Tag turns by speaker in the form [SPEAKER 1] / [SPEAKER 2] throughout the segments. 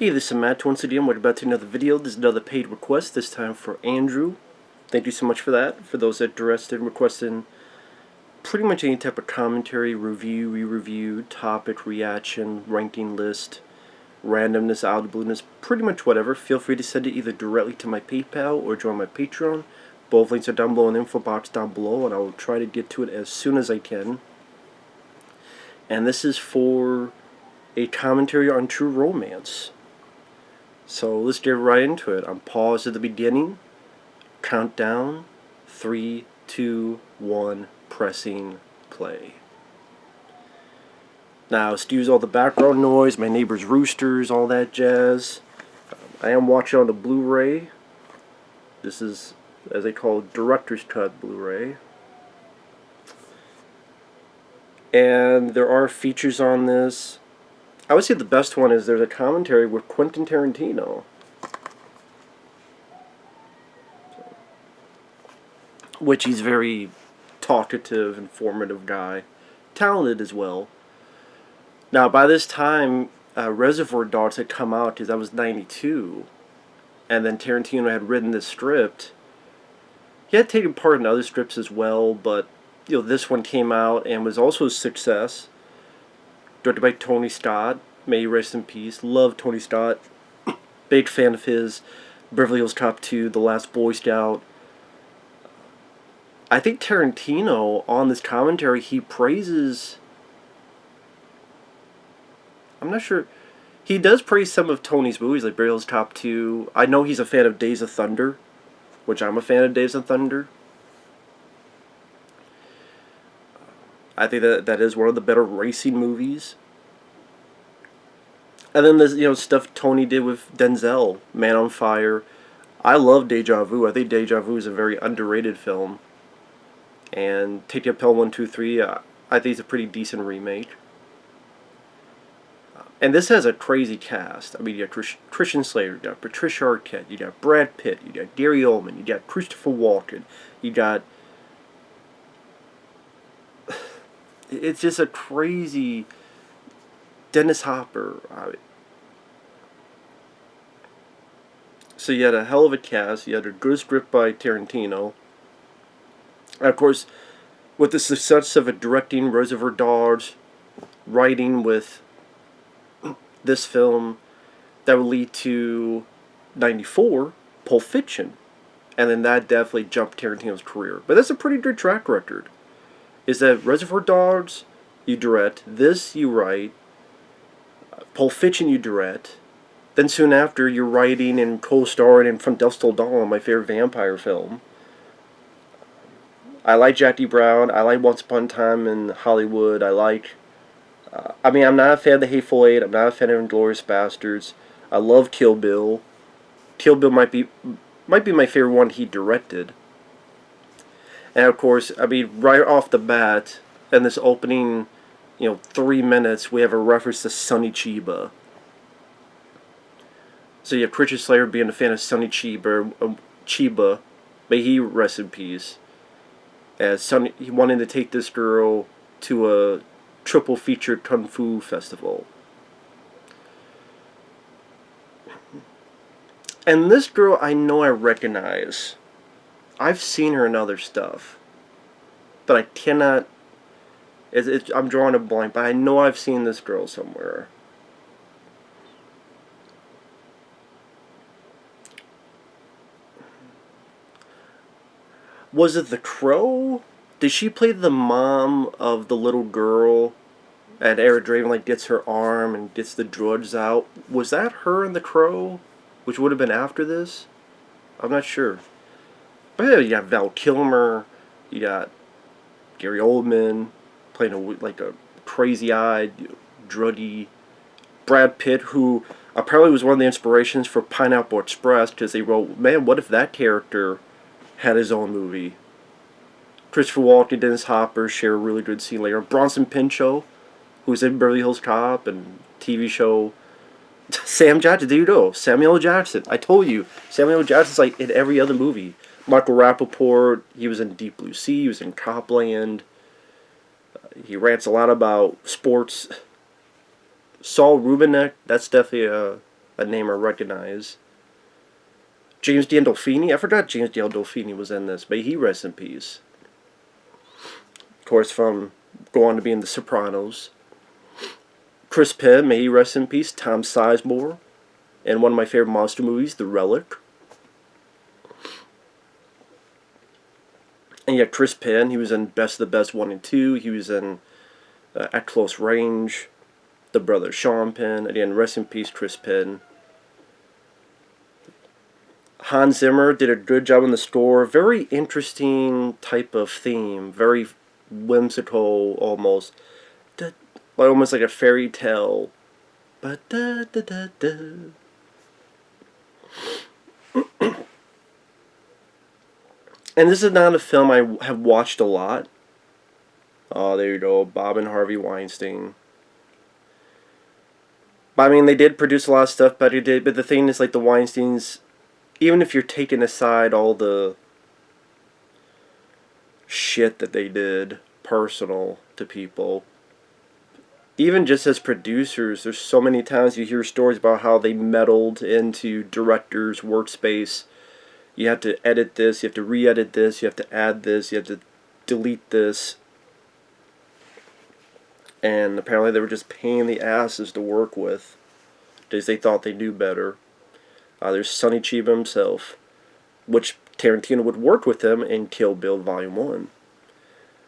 [SPEAKER 1] Hey, this is Matt once again. Welcome back to another video. This is another paid request, this time for Andrew. Thank you so much for that. For those that are interested in requesting pretty much any type of commentary, review, re-review, topic, reaction, ranking list, randomness, out of the blueness, pretty much whatever, feel free to send it either directly to my PayPal or join my Patreon. Both links are down below in the info box down below, and I will try to get to it as soon as I can. And this is for a commentary on True Romance. So let's get right into it. I'm paused at the beginning. Countdown. 3, 2, 1. Pressing play. Now, excuse all the background noise, my neighbor's roosters, all that jazz. I am watching on the Blu-ray. This is, as they call it, Director's Cut Blu-ray. And there are features on this. I would say the best one is there's a commentary with Quentin Tarantino. Which he's very talkative, informative guy. Talented as well. Now, by this time, Reservoir Dogs had come out, because that was 92. And then Tarantino had written this script. He had taken part in other scripts as well, but this one came out and was also a success. Directed by Tony Scott. May he rest in peace. Love Tony Scott. Big fan of his. Beverly Hills Cop 2, The Last Boy Scout. I think Tarantino, on this commentary, he praises... I'm not sure. He does praise some of Tony's movies, like Beverly Hills Cop 2. I know he's a fan of Days of Thunder, which I'm a fan of Days of Thunder. I think that is one of the better racing movies. And then there's stuff Tony did with Denzel, Man on Fire. I love Deja Vu. I think Deja Vu is a very underrated film. And Take Your Pill 1, 2, 3. I think it's a pretty decent remake. And this has a crazy cast. I mean, you got Christian Slater, you got Patricia Arquette, you got Brad Pitt, you got Gary Oldman, you got Christopher Walken, you got... It's just a crazy... Dennis Hopper. So you had a hell of a cast. You had a good script by Tarantino. And of course, with the success of directing Reservoir Dogs, writing with this film, that would lead to 94, Pulp Fiction. And then that definitely jumped Tarantino's career. But that's a pretty good track record. Is that Reservoir Dogs, you direct. This, you write. Pulp Fiction, you direct. Then soon after, you're writing and co-starring in From Dusk Till Dawn, my favorite vampire film. I like Jackie Brown. I like Once Upon a Time in Hollywood. I like... I'm not a fan of The Hateful Eight. I'm not a fan of Inglourious Bastards. I love Kill Bill. Kill Bill might be my favorite one he directed. And of course, right off the bat, in this opening, 3 minutes, we have a reference to Sonny Chiba. So you have Christian Slater being a fan of Sonny Chiba, may he rest in peace. As Sonny, he wanted to take this girl to a triple feature Kung Fu festival. And this girl I know I recognize. I've seen her in other stuff. But I cannot... I'm drawing a blank, but I know I've seen this girl somewhere. Was it The Crow? Did she play the mom of the little girl? And Eric Draven gets her arm and gets the drugs out. Was that her in The Crow? Which would have been after this? I'm not sure. But yeah, you got Val Kilmer. You got Gary Oldman playing a crazy-eyed, druggy Brad Pitt, who apparently was one of the inspirations for Pineapple Express, because they wrote, man, what if that character had his own movie? Christopher Walken, Dennis Hopper share a really good scene later. Bronson Pinchot, who's in Beverly Hills Cop and TV show. Sam Jackson, there you go. Samuel Jackson. I told you, Samuel Jackson's in every other movie. Michael Rappaport, he was in Deep Blue Sea, he was in Copland. He rants a lot about sports. Saul Rubinek, that's definitely a name I recognize. James Gandolfini? I forgot James Gandolfini was in this, but he rests in peace. Of course, from go on to be in The Sopranos. Chris Pitt, may he rest in peace. Tom Sizemore, in one of my favorite monster movies, The Relic. And yet Chris Penn, he was in Best of the Best 1 and 2. He was in At Close Range, The Brother Sean Penn. Again, rest in peace, Chris Penn. Hans Zimmer did a good job on the score. Very interesting type of theme. Very whimsical, almost. Almost like a fairy tale. Ba-da-da-da-da. And this is not a film I have watched a lot. Oh, there you go. Bob and Harvey Weinstein. But I mean, they did produce a lot of stuff, but the thing is, like, the Weinsteins, even if you're taking aside all the shit that they did personal to people, even just as producers, there's so many times you hear stories about how they meddled into directors' workspace. You have to edit this, you have to re-edit this, you have to add this, you have to delete this. And apparently they were just pain in the asses to work with, because they thought they knew better. There's Sonny Chiba himself, which Tarantino would work with him in Kill Bill Volume 1.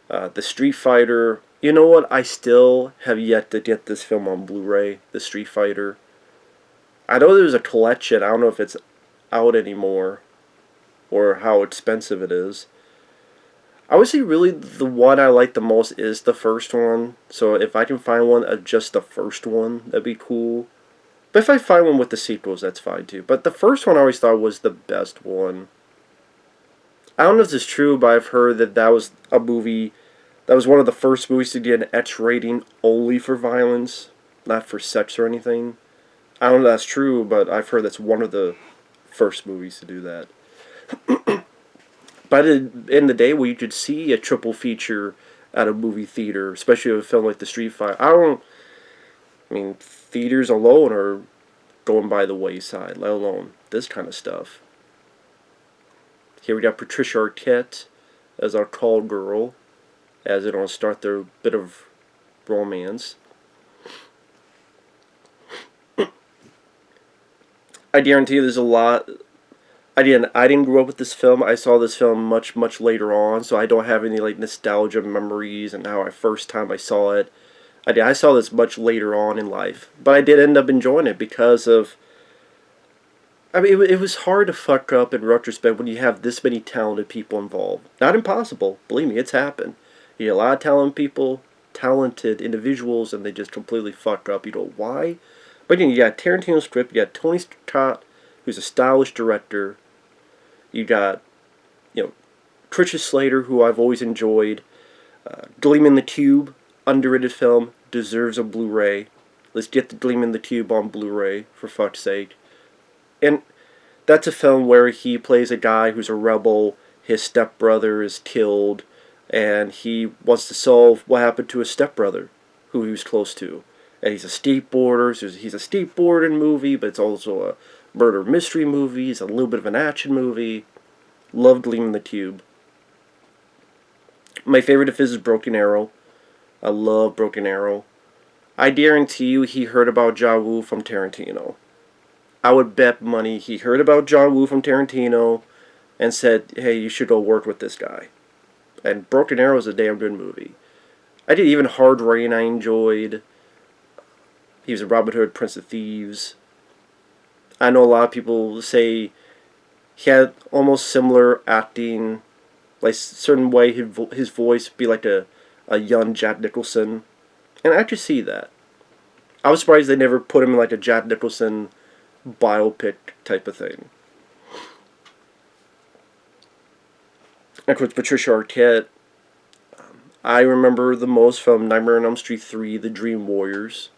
[SPEAKER 1] The Street Fighter, you know what, I still have yet to get this film on Blu-ray, The Street Fighter. I know there's a collection, I don't know if it's out anymore, or how expensive it is. I would say really the one I like the most is the first one. So if I can find one of just the first one, that'd be cool. But if I find one with the sequels, that's fine too. But the first one I always thought was the best one. I don't know if this is true, but I've heard that that was a movie, that was one of the first movies to get an X rating only for violence, not for sex or anything. I don't know if that's true, but I've heard that's one of the first movies to do that. But in the day where you could see a triple feature at a movie theater, especially with a film like The Street Fighter, I mean, theaters alone are going by the wayside, let alone this kind of stuff. Here we got Patricia Arquette as our call girl, as they don't start their bit of romance. I guarantee you there's a lot. I didn't grow up with this film. I saw this film much, much later on, so I don't have any like nostalgia memories and how first time I saw it. I saw this much later on in life, but I did end up enjoying it because of. I mean, it was hard to fuck up in retrospect when you have this many talented people involved. Not impossible, believe me, it's happened. You get a lot of talented individuals, and they just completely fuck up. You know why? But you got Tarantino's script. You got Tony Scott, who's a stylish director. You got, Patricia Slater, who I've always enjoyed. Gleam in the Tube, underrated film, deserves a Blu-ray. Let's get the Gleam in the Tube on Blu-ray, for fuck's sake. And that's a film where he plays a guy who's a rebel, his stepbrother is killed, and he wants to solve what happened to his stepbrother, who he was close to. And he's a skateboarder, so he's a skateboarding movie, but it's also a murder mystery movie, it's a little bit of an action movie. Love Gleam in the Tube. My favorite of his is Broken Arrow. I love Broken Arrow. I guarantee you he heard about John Woo from Tarantino. I would bet money he heard about John Woo from Tarantino and said, hey, you should go work with this guy. And Broken Arrow is a damn good movie. I did even Hard Rain I enjoyed. He was in Robin Hood, Prince of Thieves. I know a lot of people say he had almost similar acting, like a certain way his voice be like a young Jack Nicholson. And I actually see that. I was surprised they never put him in like a Jack Nicholson biopic type of thing. And of course, Patricia Arquette, I remember the most from Nightmare on Elm Street 3, The Dream Warriors.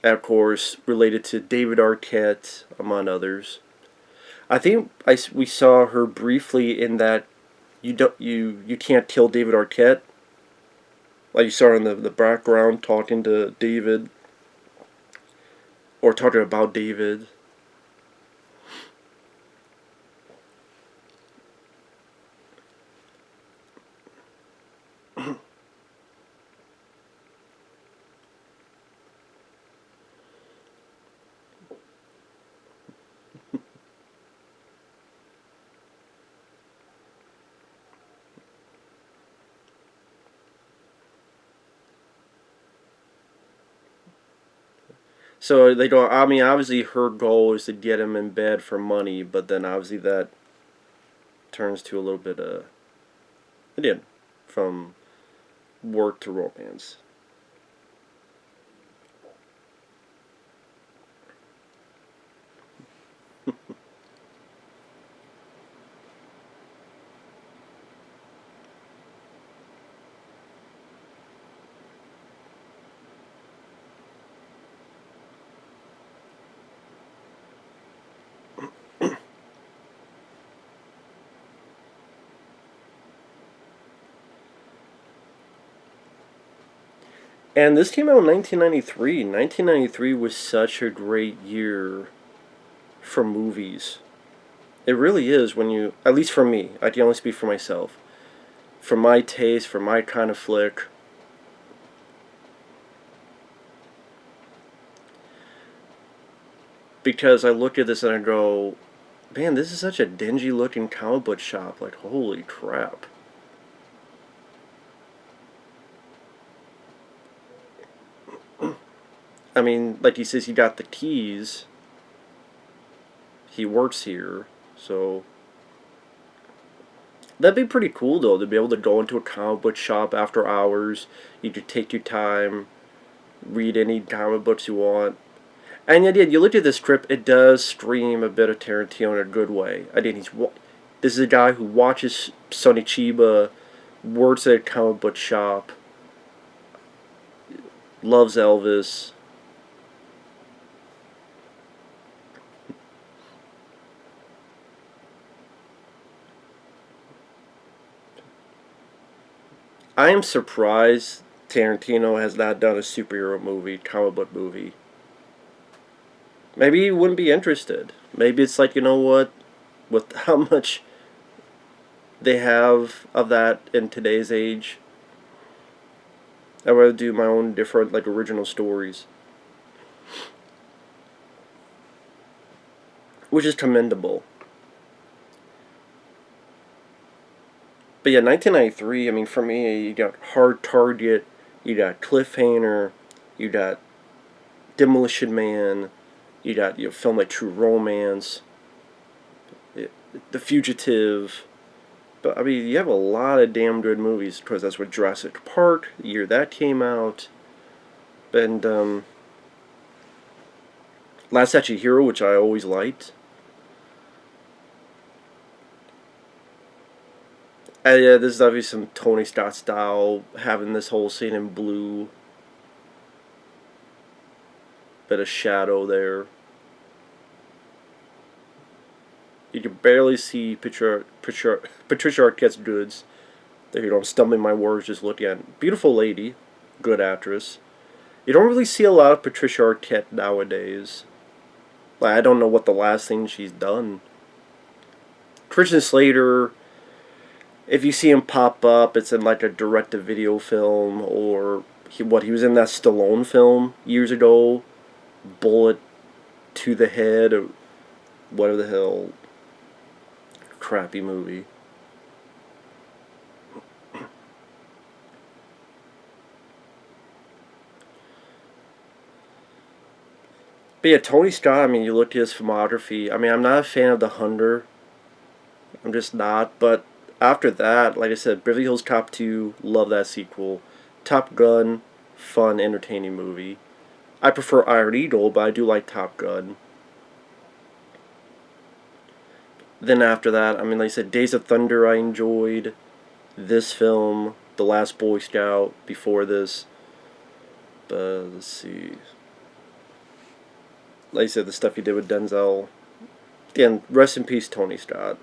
[SPEAKER 1] And of course, related to David Arquette, among others. I think we saw her briefly in that you can't kill David Arquette. Like you saw her in the background talking to David. or talking about David. So they go. I mean, obviously her goal is to get him in bed for money, but then obviously that turns to a little bit again, from work to romance. And this came out in 1993. 1993 was such a great year for movies. It really is when you, at least for me, I can only speak for myself. For my taste, for my kind of flick. Because I look at this and I go, man, this is such a dingy looking comic book shop. Like, holy crap. I mean, like he says, he got the keys. He works here, so that'd be pretty cool though to be able to go into a comic book shop after hours. You could take your time, read any comic books you want. And yeah, you look at this script; it does scream a bit of Tarantino in a good way. I mean, this is a guy who watches Sonny Chiba, works at a comic book shop, loves Elvis. I am surprised Tarantino has not done a superhero movie, comic book movie. Maybe he wouldn't be interested. Maybe it's like, you know what? With how much they have of that in today's age, I'd rather do my own different, like, original stories. Which is commendable. But yeah, 1993, I mean, for me, you got Hard Target, you got Cliffhanger, you got Demolition Man, you got, you know, film like True Romance, The Fugitive. But I mean, you have a lot of damn good movies because that's what Jurassic Park, the year that came out, and Last Action Hero, which I always liked. And yeah, this is obviously some Tony Scott style, having this whole scene in blue, bit of shadow there. You can barely see Patricia Arquette's goods. There, you know, I'm stumbling my words just looking at it. Beautiful lady, good actress. You don't really see a lot of Patricia Arquette nowadays. Like, I don't know what the last thing she's done. Christian Slater, if you see him pop up, it's in like a direct-to-video film, or he was in that Stallone film years ago, Bullet to the Head, or whatever the hell, crappy movie. But yeah, Tony Scott, I mean, you look at his filmography. I mean, I'm not a fan of The Hunter. I'm just not. But after that, like I said, Beverly Hills Cop 2, love that sequel. Top Gun, fun, entertaining movie. I prefer Iron Eagle, but I do like Top Gun. Then after that, I mean, like I said, Days of Thunder I enjoyed. This film, The Last Boy Scout, before this. But let's see. Like I said, the stuff he did with Denzel. Again, rest in peace, Tony Scott.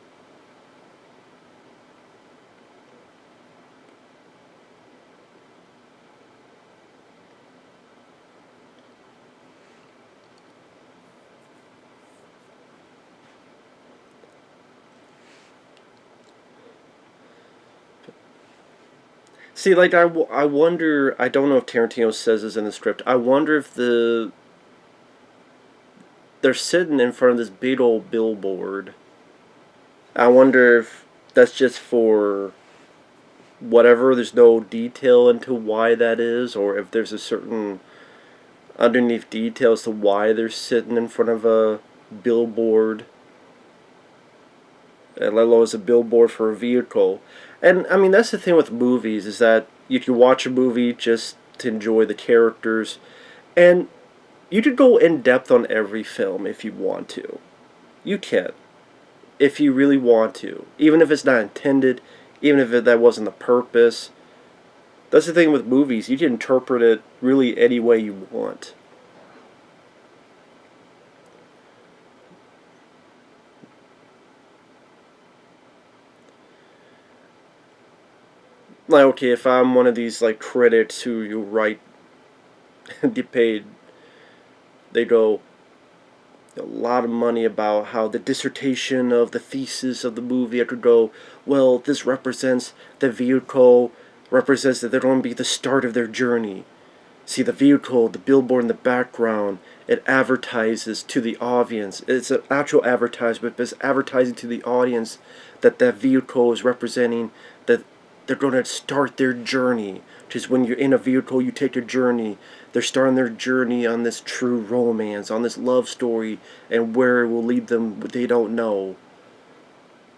[SPEAKER 1] See, like I wonder. I don't know if Tarantino says this in the script. I wonder if they're sitting in front of this big old billboard. I wonder if that's just for whatever. There's no detail into why that is, or if there's a certain underneath details to why they're sitting in front of a billboard, let alone as a billboard for a vehicle. And I mean, that's the thing with movies is that you can watch a movie just to enjoy the characters, and you could go in depth on every film if you want to. You can, if you really want to, even if it's not intended, even if that wasn't the purpose. That's the thing with movies. You can interpret it really any way you want. Like, okay, if I'm one of these like critics who you write get paid, they go a lot of money about how the dissertation of the thesis of the movie. I could go, well, this represents the vehicle, represents that they're going to be the start of their journey. See the vehicle, the billboard in the background, it advertises to the audience. It's an actual advertisement, but it's advertising to the audience that that vehicle is representing that they're going to start their journey. Just when you're in a vehicle, you take a journey. They're starting their journey on this true romance, on this love story, and where it will lead them, they don't know.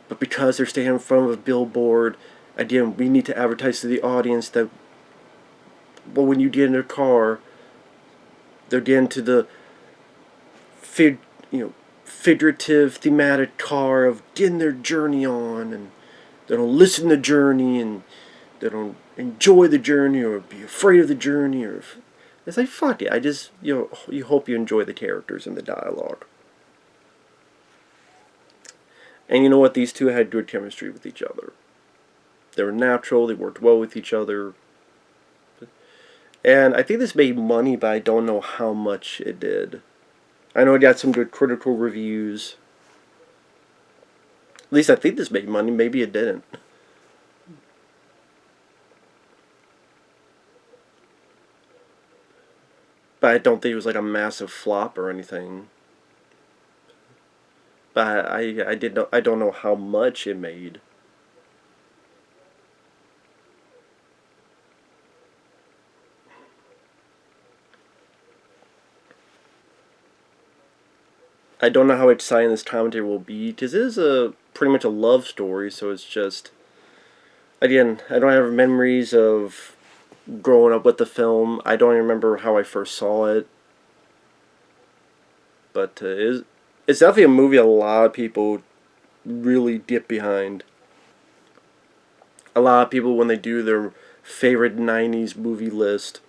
[SPEAKER 1] But because they're standing in front of a billboard, again, we need to advertise to the audience that, well, when you get in a car, they're getting to the fig, you know, figurative, thematic car of getting their journey on, and they don't listen to the journey, and they don't enjoy the journey or be afraid of the journey, or it's like fuck it. I just you hope you enjoy the characters and the dialogue. And you know what? These two had good chemistry with each other. They were natural. They worked well with each other. And I think this made money, but I don't know how much it did. I know it got some good critical reviews. At least I think this made money. Maybe it didn't. But I don't think it was like a massive flop or anything. But I don't know how much it made. I don't know how exciting this commentary will be because it is a pretty much a love story. So it's just, again, I don't have memories of growing up with the film. I don't even remember how I first saw it. But it's definitely a movie a lot of people really dip behind. A lot of people, when they do their favorite 90s movie list,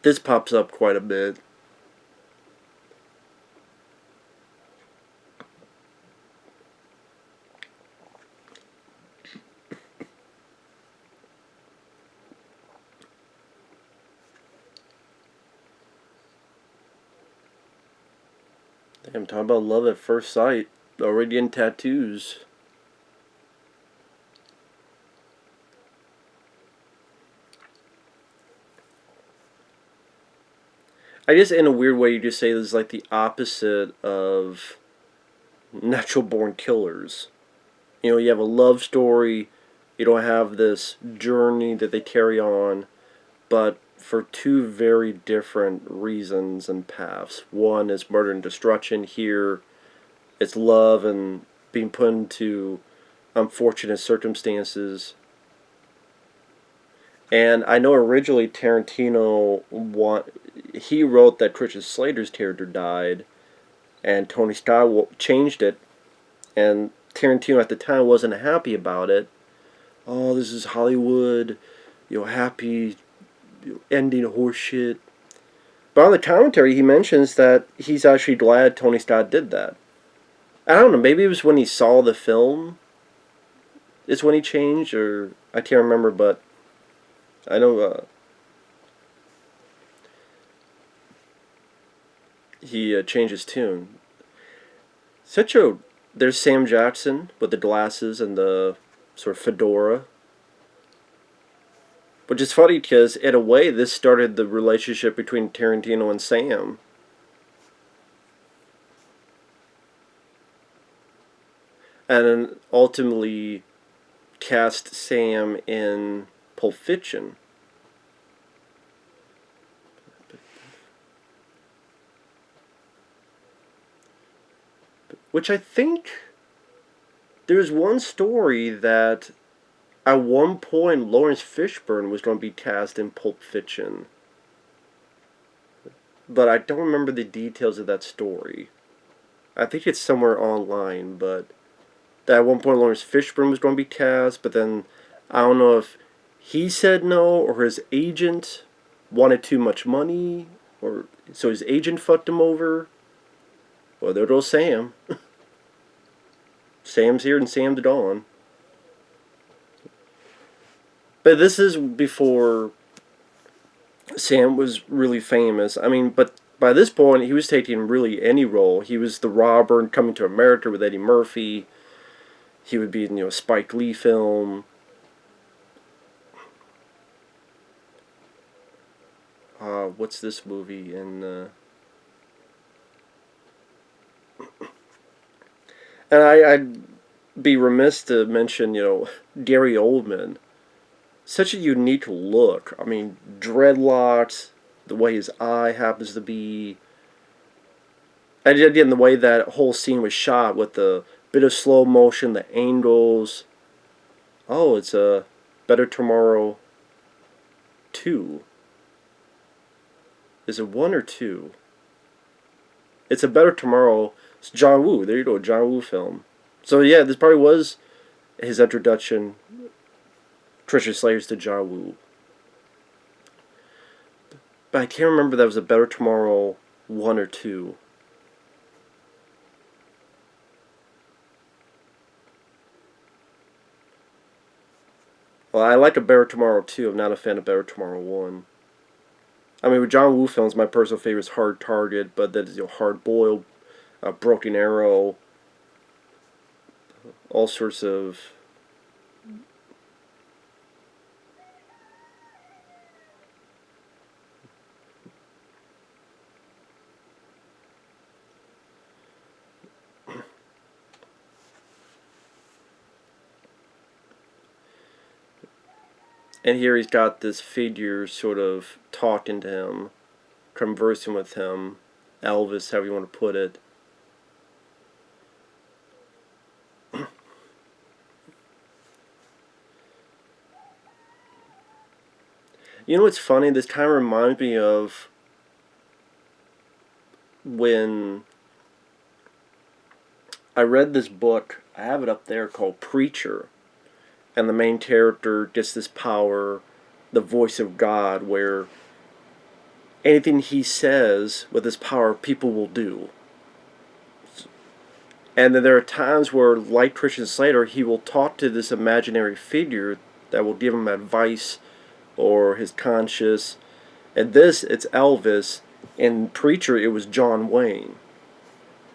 [SPEAKER 1] this pops up quite a bit. I'm talking about love at first sight. Already in tattoos. I guess in a weird way you just say this is like the opposite of natural born killers. You know, you have a love story, you don't have this journey that they carry on, but for two very different reasons and paths. One is murder and destruction. Here, it's love and being put into unfortunate circumstances. And I know originally he wrote that Christian Slater's character died, and Tony Scott changed it, and Tarantino at the time wasn't happy about it. Oh, this is Hollywood, happy ending horseshit. But on the commentary, he mentions that he's actually glad Tony Scott did that. I don't know, maybe it was when he saw the film is when he changed, or I can't remember, but I know he changed his tune. Such a There's Sam Jackson with the glasses and the sort of fedora. Which is funny because, in a way, this started the relationship between Tarantino and Sam. And then ultimately cast Sam in Pulp Fiction. Which I think there's one story that at one point Lawrence Fishburne was going to be cast in Pulp Fiction. But I don't remember the details of that story. I think it's somewhere online, but that at one point Lawrence Fishburne was going to be cast, but then I don't know if he said no or his agent wanted too much money, or so his agent fucked him over. Well, there goes Sam. Sam's here and Sam's gone. But this is before Sam was really famous. I mean, but by this point, he was taking really any role. He was the robber in Coming to America with Eddie Murphy. He would be in, a Spike Lee film. What's this movie? And I'd be remiss to mention, Gary Oldman. Such a unique look. I mean, dreadlocks, the way his eye happens to be. And again, the way that whole scene was shot with the bit of slow motion, the angles. Oh, it's a Better Tomorrow 2. Is it 1 or 2? It's a Better Tomorrow. It's John Woo. There you go, John Woo film. So yeah, this probably was his introduction. Patricia Slater's to John Woo. But I can't remember if that was a Better Tomorrow 1 or 2. Well, I like a Better Tomorrow 2. I'm not a fan of Better Tomorrow 1. I mean, with John Woo films, my personal favorite is Hard Target, but that is Hard Boiled, Broken Arrow, all sorts of. And here he's got this figure sort of talking to him, conversing with him, Elvis, however you want to put it. You know what's funny? This kind of reminds me of when I read this book, I have it up there, called Preacher. And the main character gets this power, the voice of God, where anything he says with this power, people will do. And then there are times where, like Christian Slater, he will talk to this imaginary figure that will give him advice or his conscience. And this, it's Elvis. In Preacher, it was John Wayne.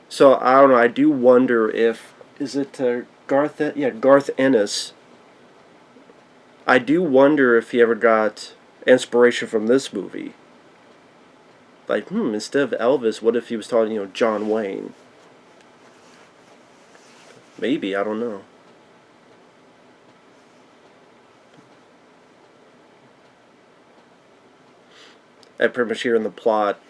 [SPEAKER 1] So, I don't know, I do wonder if, is it Garth Ennis. I do wonder if he ever got inspiration from this movie. Like, instead of Elvis, what if he was talking, John Wayne? Maybe, I don't know. And pretty much here in the plot,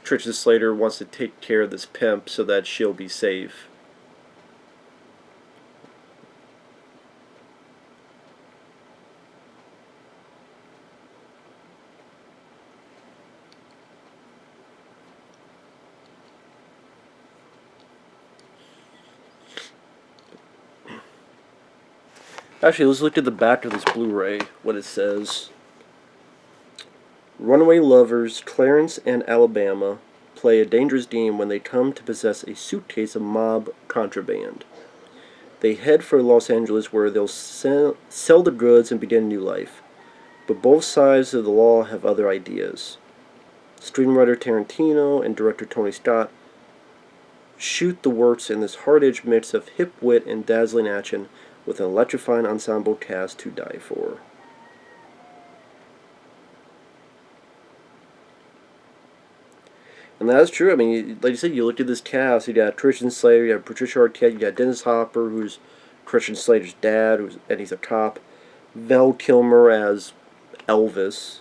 [SPEAKER 1] Patricia Slater wants to take care of this pimp so that she'll be safe. Actually, let's look at the back of this Blu-ray, what it says. Runaway lovers Clarence and Alabama play a dangerous game when they come to possess a suitcase of mob contraband. They head for Los Angeles where they'll sell the goods and begin a new life. But both sides of the law have other ideas. Screenwriter Tarantino and director Tony Scott shoot the works in this hard-edged mix of hip wit and dazzling action with an electrifying ensemble cast to die for. And that's true. I mean, like you said, you look at this cast. You got Christian Slater, you got Patricia Arquette, you got Dennis Hopper, who's Christian Slater's dad, and he's a cop. Val Kilmer as Elvis.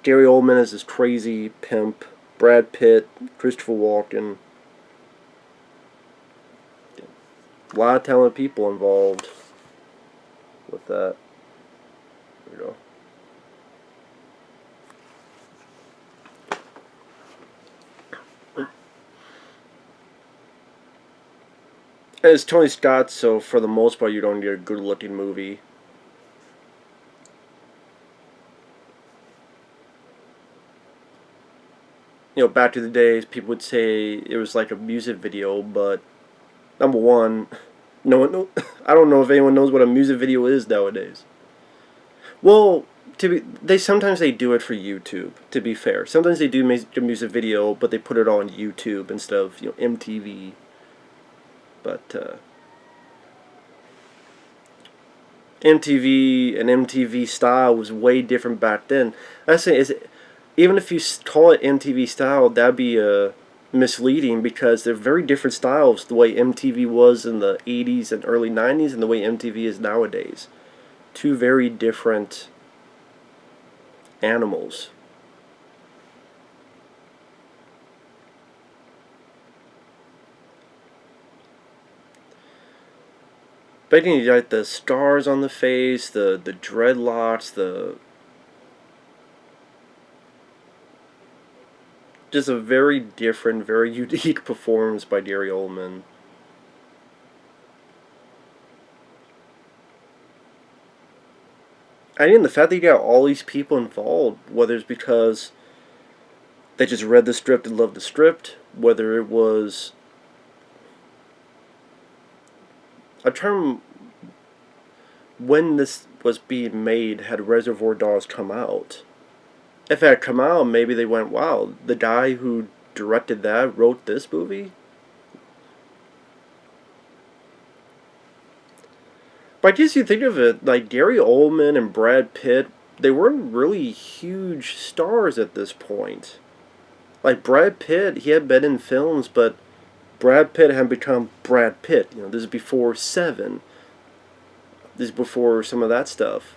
[SPEAKER 1] Gary Oldman as this crazy pimp. Brad Pitt, Christopher Walken. A lot of talented people involved with that. There we go. And it's Tony Scott, so for the most part, you don't need a good-looking movie. You know, back to the days, people would say it was like a music video, but number one, no one know, I don't know if anyone knows what a music video is nowadays. Well, sometimes they do it for YouTube. To be fair, sometimes they do make a music video, but they put it on YouTube instead of MTV. But MTV and MTV style was way different back then. I say even if you call it MTV style, that'd be misleading because they're very different styles. The way MTV was in the 80s and early 90s and the way MTV is nowadays. Two very different animals. But you know, like the scars on the face, the dreadlocks, just a very different, very unique performance by Gary Oldman. I mean, the fact that you got all these people involved, whether it's because they just read the script and loved the script, whether it was a term when this was being made, had Reservoir Dogs come out. If it had come out, maybe they went, wow, the guy who directed that wrote this movie? But I guess you think of it, like Gary Oldman and Brad Pitt, they weren't really huge stars at this point. Like Brad Pitt, he had been in films, but Brad Pitt had become Brad Pitt. This is before Seven. This is before some of that stuff.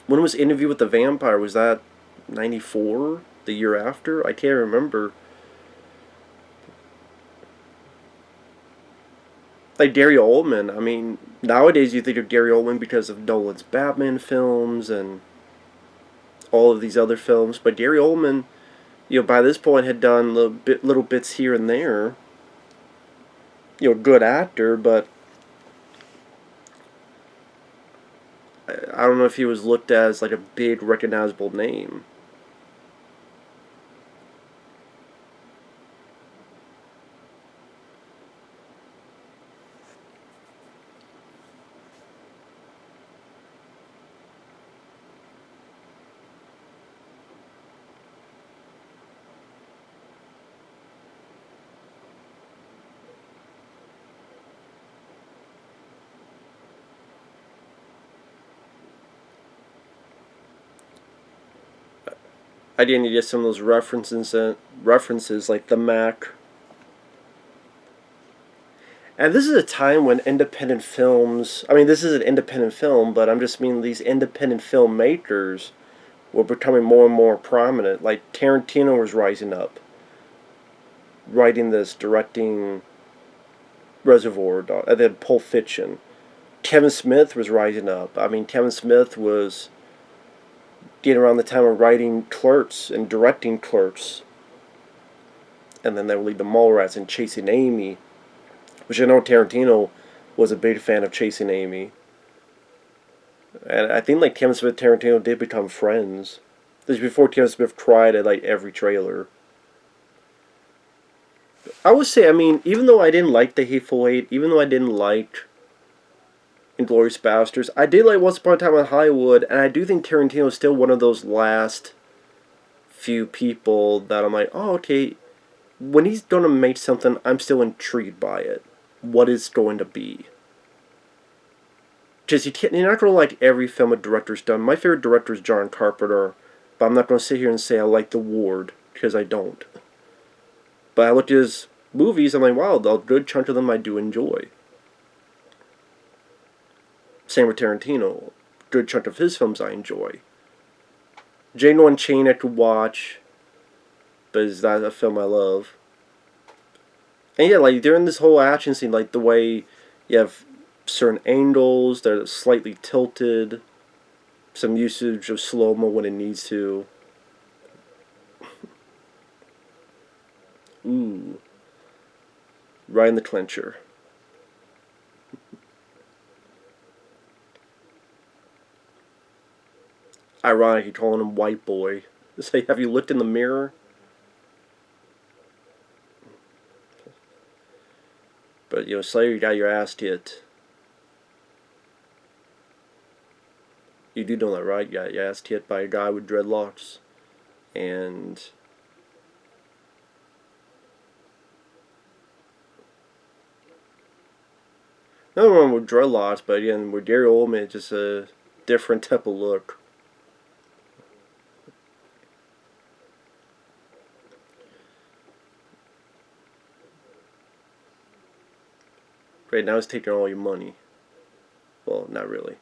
[SPEAKER 1] When was Interview with the Vampire? Was that 94? The year after? I can't remember. Like Gary Oldman, I mean, nowadays you think of Gary Oldman because of Nolan's Batman films and all of these other films, but Gary Oldman, by this point had done little bits here and there. Good actor, but I don't know if he was looked at as like a big recognizable name. I didn't get some of those references like the Mac. And this is a time when independent films, I mean, this is an independent film, but I'm just meaning these independent filmmakers were becoming more and more prominent. Like Tarantino was rising up, writing this, directing Reservoir Dogs, and then Pulp Fiction. Kevin Smith was rising up. I mean, Kevin Smith was getting around the time of writing Clerks and directing Clerks. And then they would lead to Mallrats and Chasing Amy, which I know Tarantino was a big fan of Chasing Amy. And I think like Kevin Smith and Tarantino did become friends. This is before Kevin Smith cried at like every trailer. I would say, I mean, even though I didn't like The Hateful Eight, even though I didn't like Inglourious Basterds, I did like Once Upon a Time in Hollywood, and I do think Tarantino is still one of those last few people that I'm like, oh, okay, when he's going to make something, I'm still intrigued by it. What is going to be? Because you're not going to like every film a director's done. My favorite director is John Carpenter, but I'm not going to sit here and say I like The Ward because I don't. But I looked at his movies, I'm like, wow, a good chunk of them I do enjoy. Same with Tarantino. Good chunk of his films I enjoy. Django Unchained I could watch, but is that a film I love? And yeah, like during this whole action scene, like the way you have certain angles that are slightly tilted, some usage of slow-mo when it needs to. Ooh. Right in the clincher. Ironic, you're calling him white boy. Say, have you looked in the mirror? But, you know, Slayer, you got your ass hit. You do know that, right? You got your ass hit by a guy with dreadlocks. And nothing wrong with dreadlocks, but again, with Gary Oldman, it's just a different type of look. Right now, he's taking all your money. Well, not really.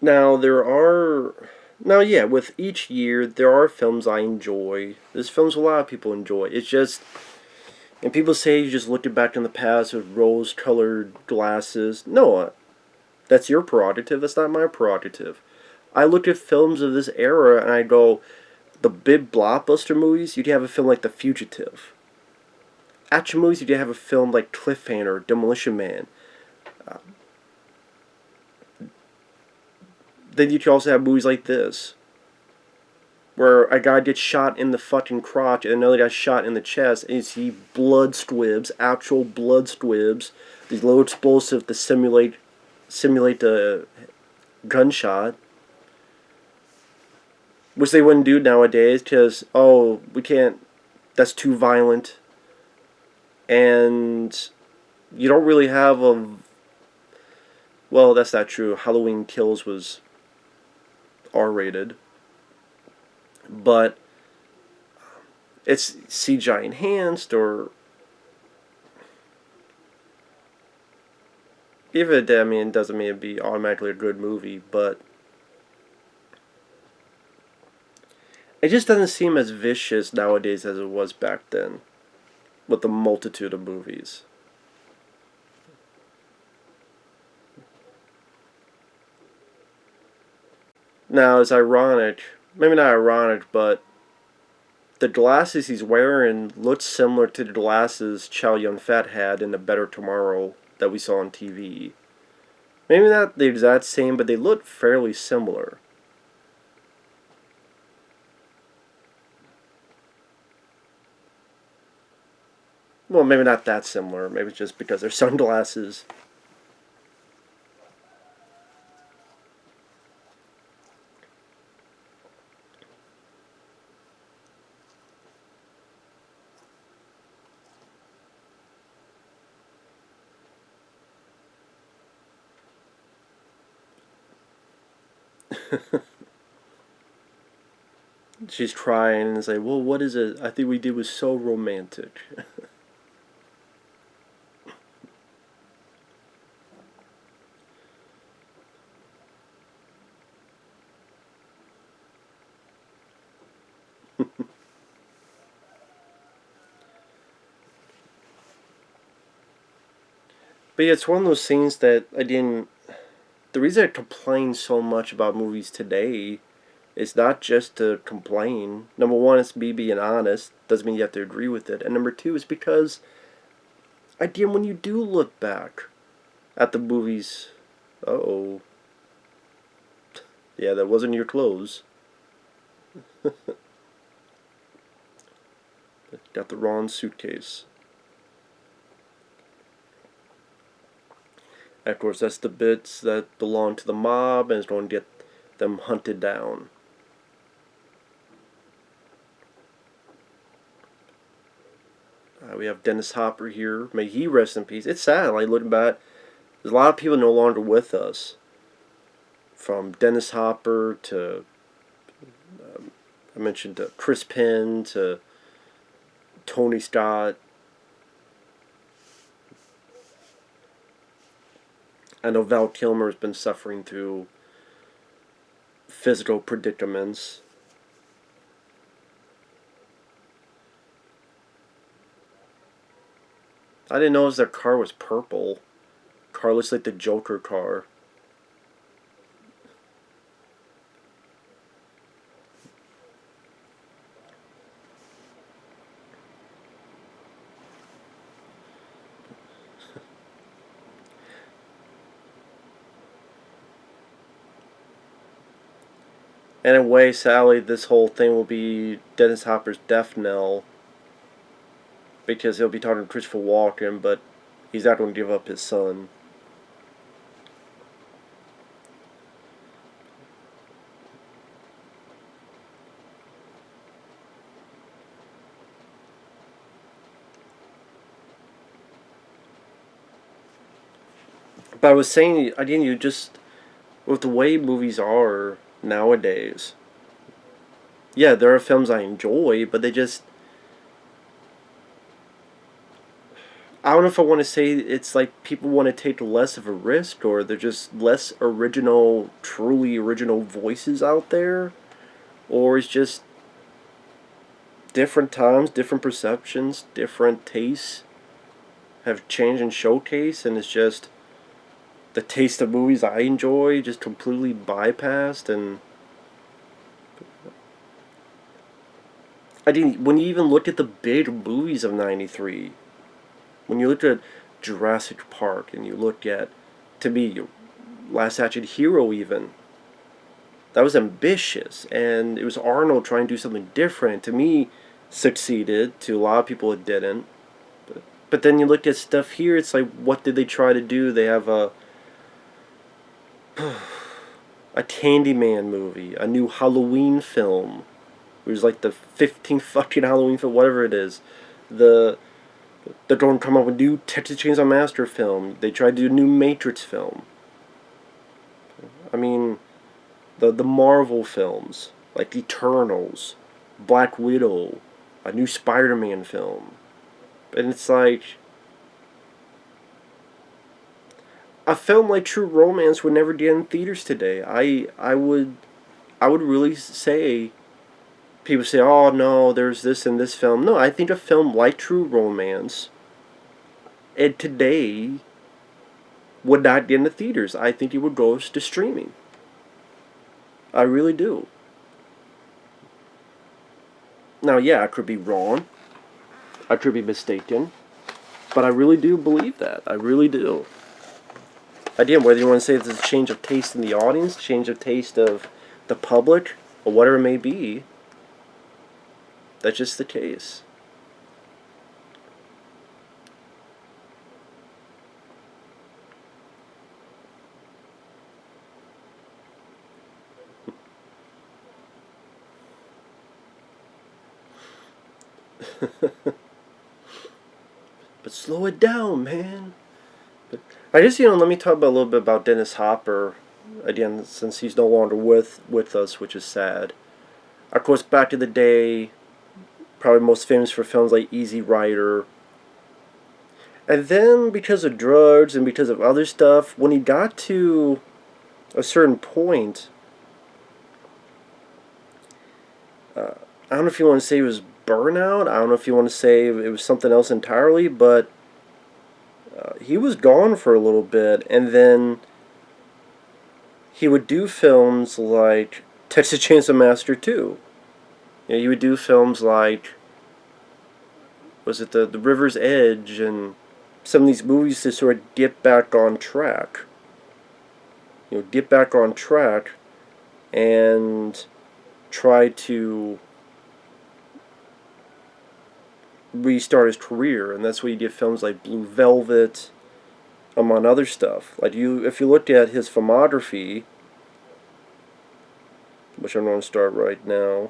[SPEAKER 1] Now, there are. Now, yeah, with each year, there are films I enjoy. There's films a lot of people enjoy. It's just. And people say you just looked back in the past with rose colored glasses. No, that's your prerogative. That's not my prerogative. I look at films of this era and I go, the big blockbuster movies, you'd have a film like The Fugitive. Action movies, you'd have a film like Cliffhanger, Demolition Man. Then you could also have movies like this, where a guy gets shot in the fucking crotch and another guy shot in the chest, and you see blood squibs, actual blood squibs, these low explosive to simulate a gunshot, which they wouldn't do nowadays because we can't. That's too violent, and you don't really have a. Well, that's not true. Halloween Kills was R-rated, but it's CGI enhanced, or if it, I mean, it doesn't mean it'd be automatically a good movie, but it just doesn't seem as vicious nowadays as it was back then, with the multitude of movies. Now, it's ironic, maybe not ironic, but the glasses he's wearing look similar to the glasses Chow Yun-fat had in The Better Tomorrow that we saw on TV. Maybe not the exact same, but they look fairly similar. Well, maybe not that similar. Maybe it's just because they're sunglasses. She's crying and say, well, what is it? I think we did was so romantic. But yeah, it's one of those things that I didn't. The reason I complain so much about movies today is not just to complain. Number one, it's me being honest. Doesn't mean you have to agree with it. And number two is because, again, when you do look back at the movies, uh-oh. Yeah, that wasn't your clothes. Got the wrong suitcase. Of course, that's the bits that belong to the mob and is going to get them hunted down. We have Dennis Hopper here. May he rest in peace. It's sad, like, looking back. There's a lot of people no longer with us. From Dennis Hopper to, I mentioned Chris Penn to Tony Scott. I know Val Kilmer has been suffering through physical predicaments. I didn't notice their car was purple. Car looks like the Joker car. And in a way, sadly, this whole thing will be Dennis Hopper's death knell. Because he'll be talking to Christopher Walken, but he's not going to give up his son. But I was saying, again, you just, with the way movies are nowadays, yeah, there are films I enjoy, but they just, I don't know if I want to say it's like people want to take less of a risk, or they're just less original, truly original voices out there, or it's just different times, different perceptions, different tastes have changed and showcased, and it's just the taste of movies I enjoy just completely bypassed. And I didn't, when you even look at the big movies of '93, when you look at Jurassic Park and you look at, to me, Last Action Hero even, that was ambitious, and it was Arnold trying to do something different. To me, succeeded. To a lot of people, it didn't. But then you look at stuff here, it's like, what did they try to do? They have a Candyman movie, a new Halloween film. It was like the 15th fucking Halloween film, whatever it is. They're going to come up with a new Texas Chainsaw Massacre film. They tried to do a new Matrix film. I mean, the Marvel films, like Eternals, Black Widow, a new Spider-Man film. And it's like, a film like True Romance would never get in theaters today. I would really say, people say, oh no, there's this in this film. No, I think a film like True Romance, and today, would not get in the theaters. I think it would go to streaming. I really do. Now, yeah, I could be wrong. I could be mistaken. But I really do believe that. I really do. Again, whether you want to say it's a change of taste in the audience, change of taste of the public, or whatever it may be, that's just the case. But slow it down, man. But I guess, let me talk about a little bit about Dennis Hopper, again, since he's no longer with us, which is sad. Of course, back in the day, probably most famous for films like Easy Rider. And then, because of drugs and because of other stuff, when he got to a certain point, I don't know if you want to say it was burnout. I don't know if you want to say it was something else entirely, but he was gone for a little bit, and then he would do films like Texas Chainsaw Massacre 2. He would do films like, was it the River's Edge, and some of these movies to sort of get back on track. Get back on track and try to restart his career, and that's why you get films like Blue Velvet, among other stuff. Like, if you looked at his filmography, which I'm going to start right now,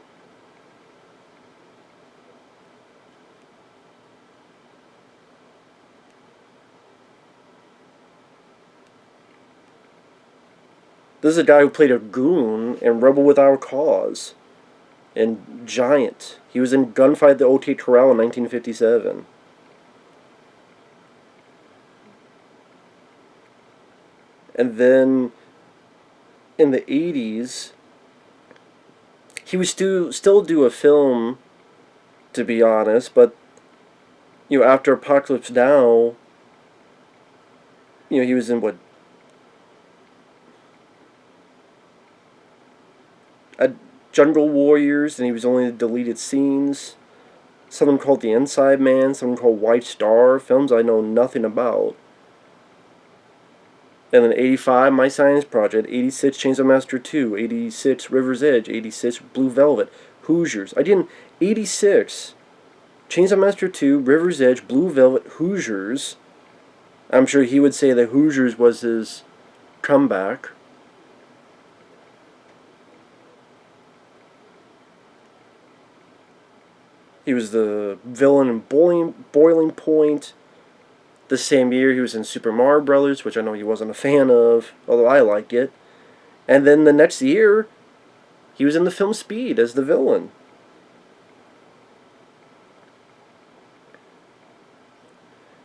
[SPEAKER 1] This is a guy who played a goon in Rebel Without a Cause and Giant. He was in Gunfight at the OK Corral in 1957. And then in the 80s, he would still do a film, to be honest, but after Apocalypse Now, he was in what? Jungle Warriors, and he was only in deleted scenes. Something called The Inside Man, something called White Star, films I know nothing about. And then 85, My Science Project, 86, Chainsaw Massacre 2, 86, River's Edge, 86, Blue Velvet, Hoosiers. 86, Chainsaw Massacre 2, River's Edge, Blue Velvet, Hoosiers. I'm sure he would say that Hoosiers was his comeback. He was the villain in Boiling Point. The same year, he was in Super Mario Brothers, which I know he wasn't a fan of, although I liked it. And then the next year, he was in the film Speed as the villain.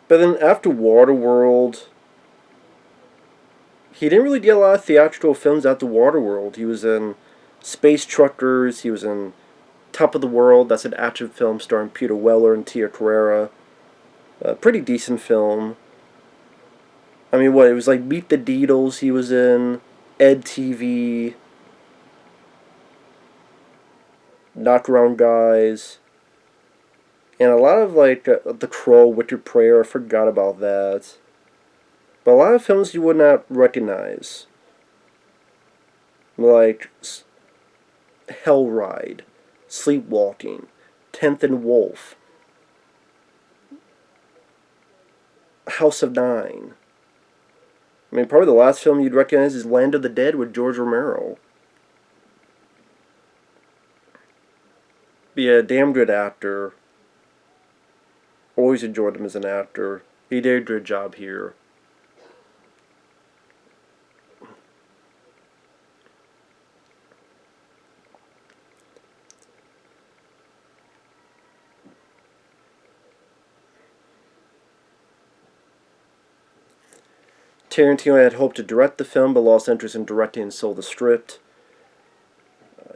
[SPEAKER 1] But then after Waterworld, he didn't really get a lot of theatrical films after Waterworld. He was in Space Truckers, he was in Top of the World, that's an action film starring Peter Weller and Tia Carrere. A pretty decent film. I mean, it was like Meet the Deedles he was in, Ed TV, Knockaround Guys, and a lot of The Crow, Wicked Prayer, I forgot about that. But a lot of films you would not recognize. Like Hell Ride, Sleepwalking, 10th and Wolf, House of Nine. I mean, probably the last film you'd recognize is Land of the Dead with George Romero. But yeah, damn good actor. Always enjoyed him as an actor. He did a good job here. Tarantino had hoped to direct the film, but lost interest in directing and sold the script.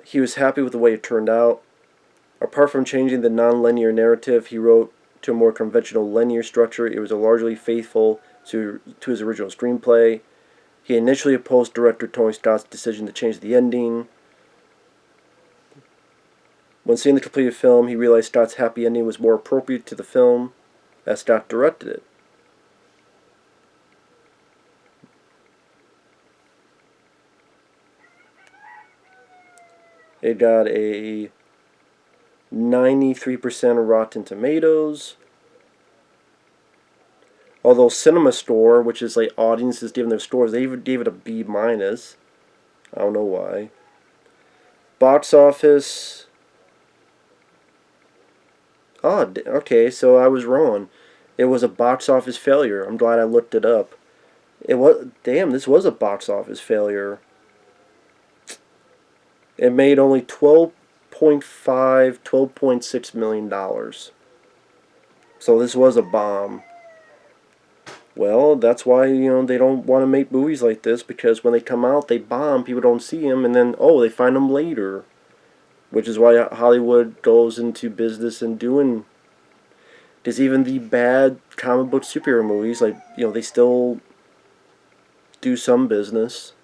[SPEAKER 1] He was happy with the way it turned out. Apart from changing the non-linear narrative he wrote to a more conventional linear structure, it was largely faithful to his original screenplay. He initially opposed director Tony Scott's decision to change the ending. When seeing the completed film, he realized Scott's happy ending was more appropriate to the film, as Scott directed it. It got a 93% of Rotten Tomatoes. Although Cinema Store, which is like audiences giving their scores, they even gave it a B-. I don't know why. Box office. Oh, okay, so I was wrong. It was a box office failure. I'm glad I looked it up. This was a box office failure. It made only $12.6 million. So this was a bomb. Well, that's why, they don't want to make movies like this, because when they come out, they bomb, people don't see them, and then, they find them later. Which is why Hollywood goes into business and doing... Because even the bad comic book superhero movies, they still do some business.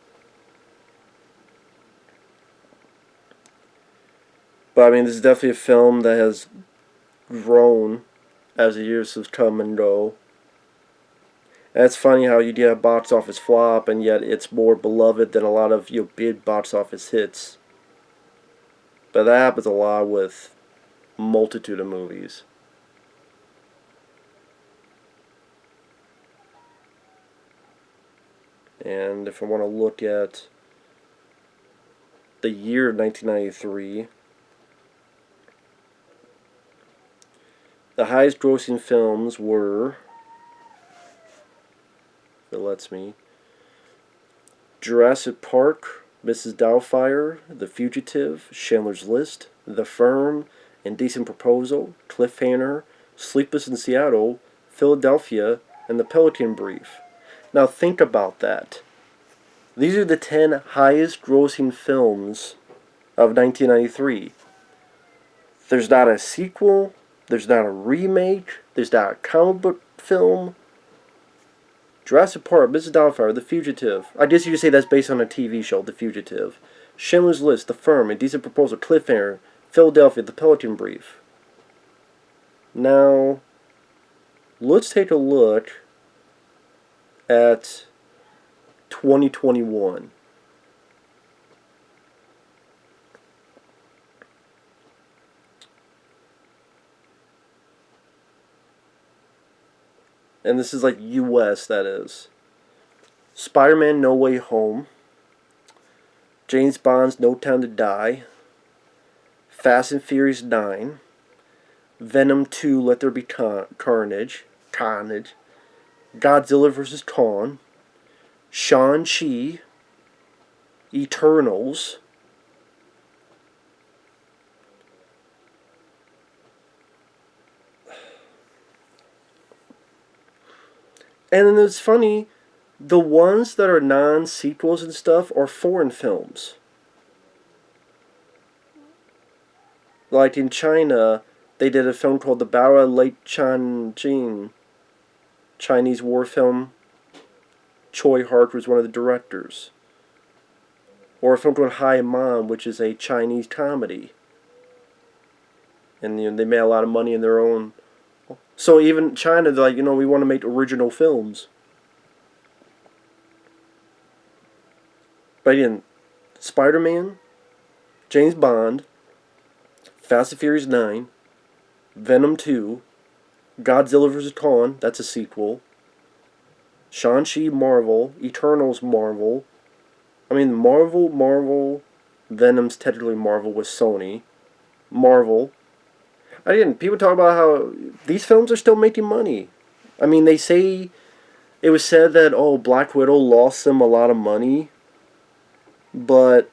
[SPEAKER 1] But, I mean, this is definitely a film that has grown as the years have come and go. And it's funny how you get a box office flop, and yet it's more beloved than a lot of big box office hits. But that happens a lot with a multitude of movies. And if I want to look at the year of 1993, the highest grossing films were, if it lets me, Jurassic Park, Mrs. Doubtfire, The Fugitive, Schindler's List, The Firm, Indecent Proposal, Cliffhanger, Sleepless in Seattle, Philadelphia, and The Pelican Brief. Now think about that. These are the 10 highest grossing films of 1993. There's not a sequel, there's not a remake, there's not a comic book film. Jurassic Park, Mrs. Doubtfire, The Fugitive. I guess you could say that's based on a TV show, The Fugitive. Schindler's List, The Firm, Indecent Proposal, Cliffhanger, Philadelphia, The Pelican Brief. Now, let's take a look at 2021. And this is like US, that is. Spider-Man No Way Home. James Bond's No Time to Die. Fast and Furious 9. Venom 2 Let There Be Carnage. Godzilla vs. Kong. Shang-Chi. Eternals. And then it's funny, the ones that are non-sequels and stuff are foreign films. Like in China, they did a film called The Battle of Lake Changjin. Chinese war film. Choi Hart was one of the directors. Or a film called Hi Mom, which is a Chinese comedy. And they made a lot of money in their own. So even China, they're like, we want to make original films. But again, Spider-Man, James Bond, Fast and Furious 9, Venom 2, Godzilla vs. Kong, that's a sequel, Shang-Chi, Marvel, Eternals, Marvel. I mean, Marvel, Venom's technically Marvel with Sony. Marvel. Again, people talk about how these films are still making money. I mean, they say, it was said that, Black Widow lost them a lot of money. But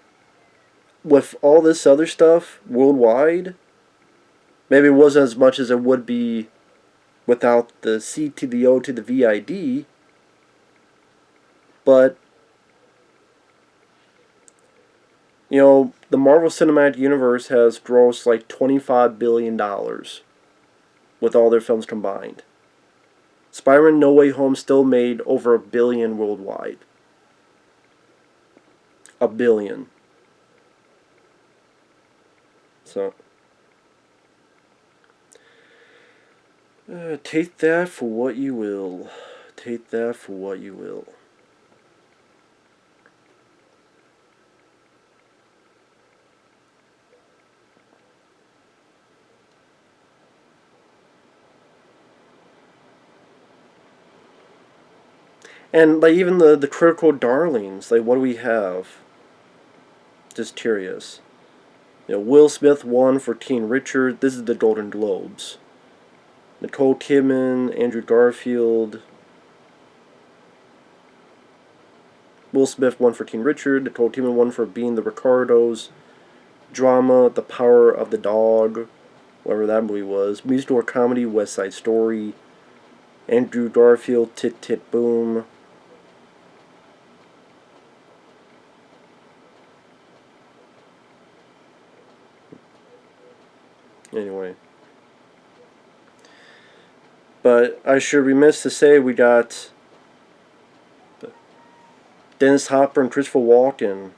[SPEAKER 1] with all this other stuff worldwide, maybe it wasn't as much as it would be without the C to the O to the VID. But, the Marvel Cinematic Universe has grossed like $25 billion with all their films combined. Spider-Man No Way Home still made over $1 billion worldwide. $1 billion. So, take that for what you will. Take that for what you will. And like even the critical darlings, like what do we have? Just curious. Will Smith won for King Richard. This is the Golden Globes. Nicole Kidman, Andrew Garfield. Will Smith won for King Richard. Nicole Kidman won for Being the Ricardos. Drama, The Power of the Dog, whatever that movie was. Musical or comedy, West Side Story. Andrew Garfield, Tit Tit Boom. Anyway. But I should be remiss to say we got Dennis Hopper and Christopher Walken.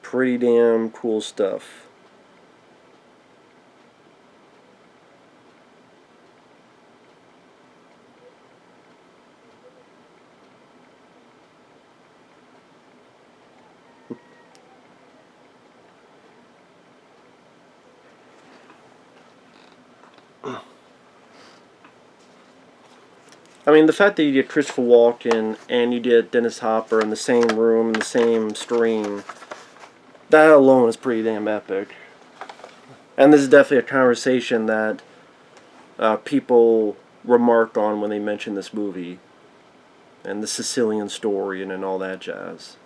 [SPEAKER 1] Pretty damn cool stuff. I mean, the fact that you get Christopher Walken and you get Dennis Hopper in the same room, in the same stream, that alone is pretty damn epic. And this is definitely a conversation that people remark on when they mention this movie. and the Sicilian Story and all that jazz.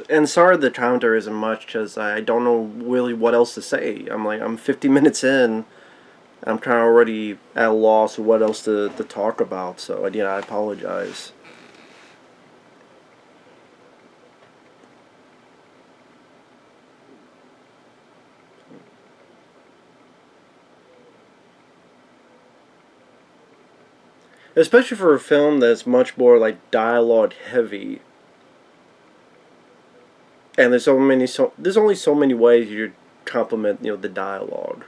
[SPEAKER 1] And sorry the counter isn't much because I don't know really what else to say. I'm 50 minutes in. I'm kind of already at a loss of what else to talk about. So again, I apologize. Especially for a film that's much more like dialogue heavy. And there's only so many ways you compliment the dialogue.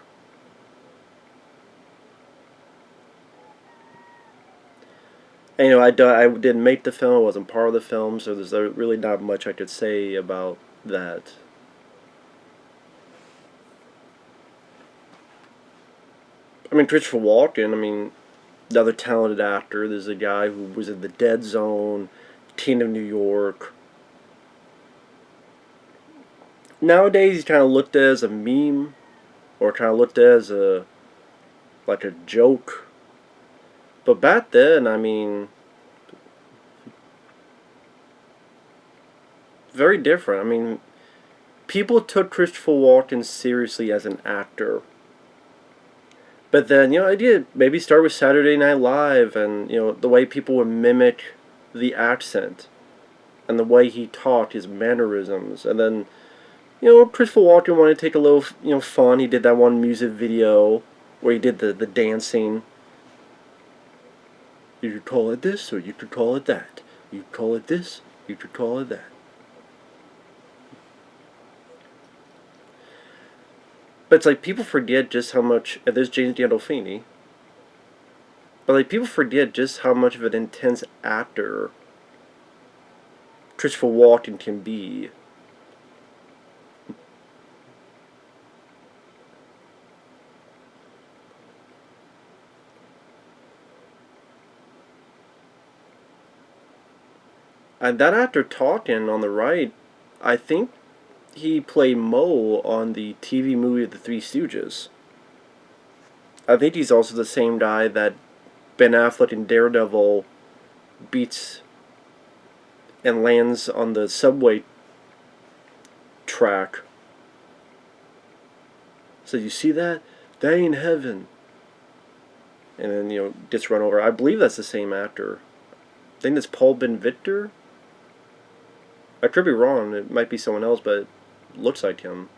[SPEAKER 1] And I didn't make the film, I wasn't part of the film, so there's really not much I could say about that. I mean, Christopher Walken, another talented actor. There's a guy who was in The Dead Zone, Teen of New York. Nowadays, he's kind of looked at as a meme, or kind of looked at as like a joke. But back then, very different. People took Christopher Walken seriously as an actor. But then, I did maybe start with Saturday Night Live and, the way people would mimic the accent and the way he talked, his mannerisms. And then, Christopher Walken wanted to take a little, fun. He did that one music video where he did the dancing. You could call it this or you could call it that. You could call it this, you could call it that. But it's like people forget just how much, and there's James Gandolfini, but like people forget just how much of an intense actor Christopher Walken can be. And that actor talking on the right, I think he played Moe on the TV movie The Three Stooges. I think he's also the same guy that Ben Affleck in Daredevil beats and lands on the subway track. So you see that? That ain't heaven. And then, gets run over. I believe that's the same actor. I think it's Paul Ben Victor. I could be wrong. It might be someone else, but it looks like him.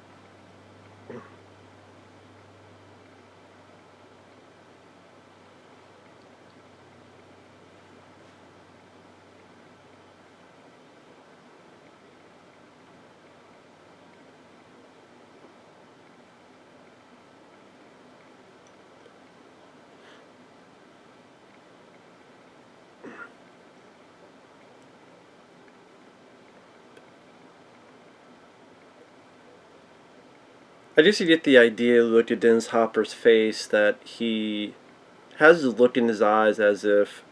[SPEAKER 1] I guess you get the idea, look at Dennis Hopper's face, that he has this look in his eyes as if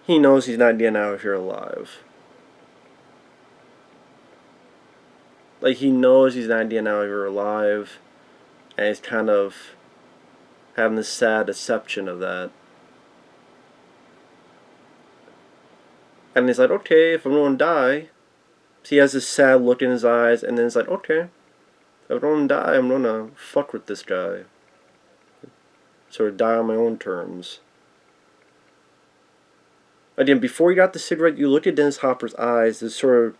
[SPEAKER 1] he knows he's not getting out of here alive. Like, he knows he's not getting out of here alive, and he's kind of having this sad deception of that. And he's like, okay, if I'm going to die, so he has this sad look in his eyes, and then it's like, okay, if I don't die, I'm gonna fuck with this guy. Sort of die on my own terms. Again, before he got the cigarette, you look at Dennis Hopper's eyes, it's sort of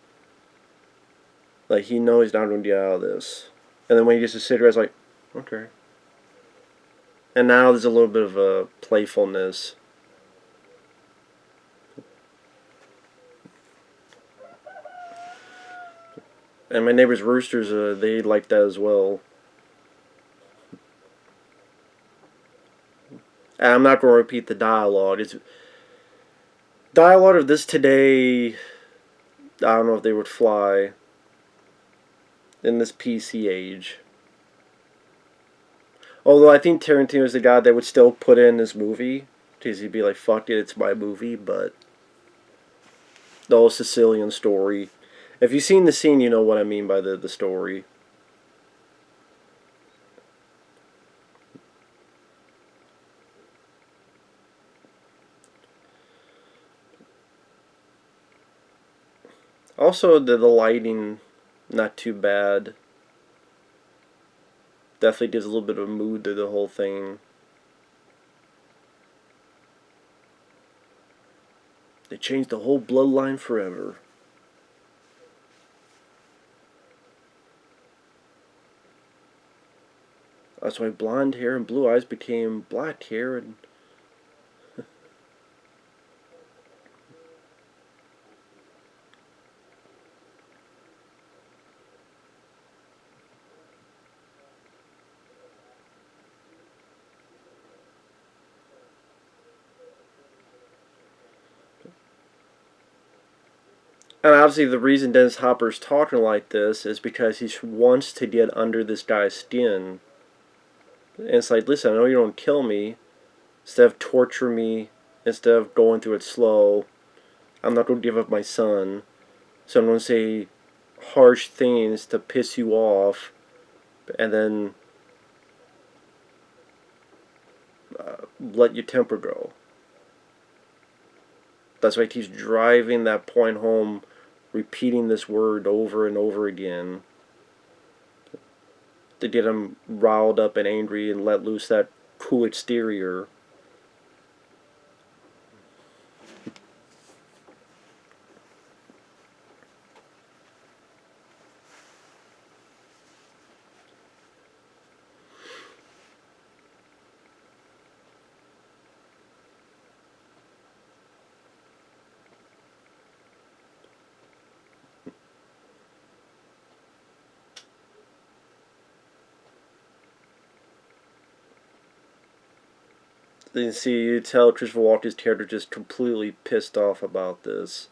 [SPEAKER 1] like he knows he's not gonna get out of this. And then when he gets the cigarette, it's like, okay. And now there's a little bit of a playfulness. And my neighbor's roosters, they like that as well. And I'm not going to repeat the dialogue. It's dialogue of this today. I don't know if they would fly in this PC age. Although I think Tarantino's the guy that would still put in this movie. Because he'd be like, fuck it, it's my movie. But the whole Sicilian story. If you've seen the scene, you know what I mean by the story. Also, the lighting, not too bad. Definitely gives a little bit of a mood to the whole thing. They changed the whole bloodline forever. That's why blonde hair and blue eyes became black hair and obviously the reason Dennis Hopper's talking like this is because he wants to get under this guy's skin. And it's like, listen, I know you don't kill me. Instead of torture me, instead of going through it slow, I'm not going to give up my son. So I'm going to say harsh things to piss you off, and then let your temper go. That's why he keeps driving that point home, repeating this word over and over again to get him riled up and angry and let loose that cool exterior. You see, you tell Christopher Walken's character just completely pissed off about this.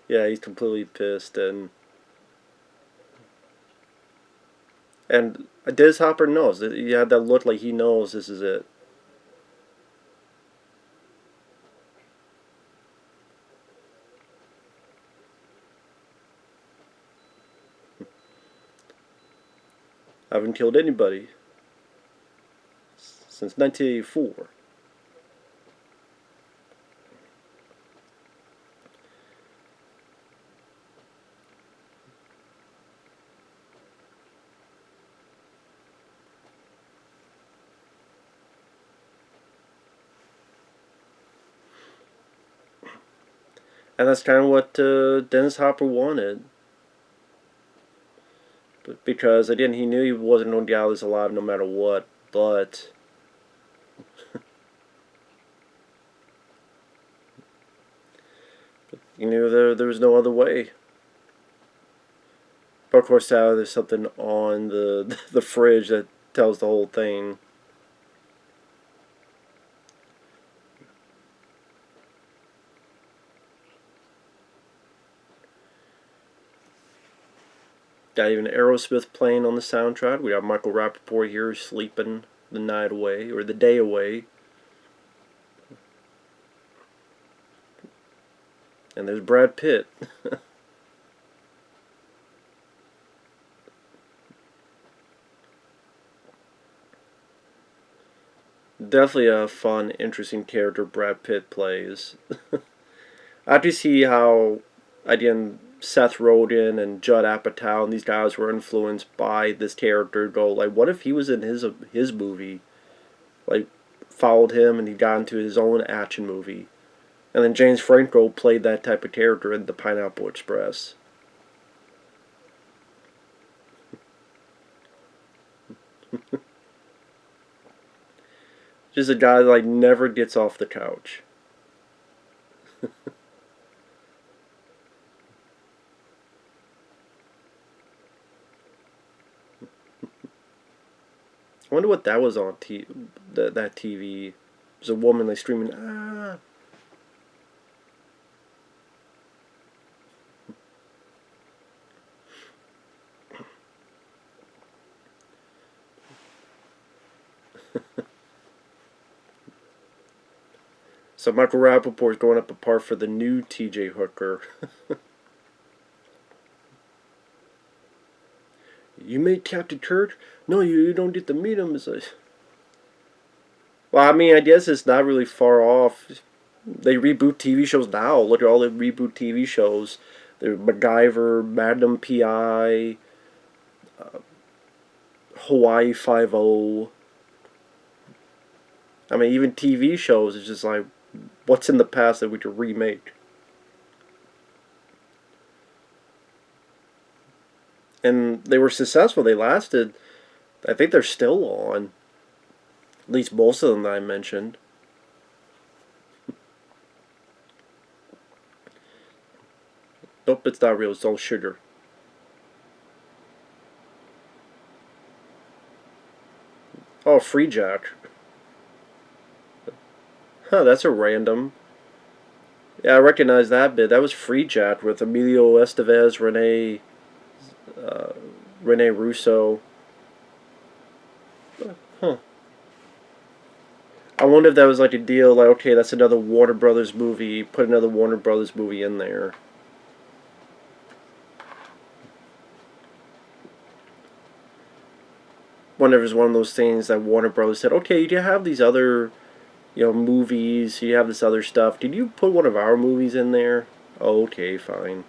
[SPEAKER 1] Yeah, he's completely pissed, and Dennis Hopper knows. He had that look like he knows this is it. I haven't killed anybody since 1984. And that's kind of what Dennis Hopper wanted. But because, again, he knew he wasn't going to get out of this alive no matter what. But he knew there was no other way. But of course, now there's something on the fridge that tells the whole thing. Got even Aerosmith playing on the soundtrack. We got Michael Rappaport here sleeping the night away, or the day away. And there's Brad Pitt. Definitely a fun, interesting character Brad Pitt plays. I do see how, again, Seth Rogen and Judd Apatow and these guys were influenced by this character. Go like, what if he was in his movie? Like, followed him and he got into his own action movie. And then James Franco played that type of character in The Pineapple Express. Just a guy that like never gets off the couch. I wonder what that was on that TV. There's a woman like screaming, ah. So Michael Rappaport's going up a part for the new TJ Hooker. You made Captain Kirk? No, you don't get to meet him. It's like, well, I mean, I guess it's not really far off. They reboot TV shows now. Look at all the reboot TV shows. There's MacGyver, Magnum PI, Hawaii Five O. I mean, even TV shows. It's just like, what's in the past that we could remake? And they were successful. They lasted. I think they're still on. At least most of them that I mentioned. Nope, it's not real. It's all sugar. Oh, Free Jack. Huh, that's a random. Yeah, I recognize that bit. That was Free Jack with Emilio Estevez, uh, Rene Russo. Huh. I wonder if that was like a deal, like, okay, that's another Warner Brothers movie, put another Warner Brothers movie in there. Wonder if it was one of those things that Warner Brothers said, okay, you have these other, movies, you have this other stuff. Did you put one of our movies in there? Oh, okay, fine.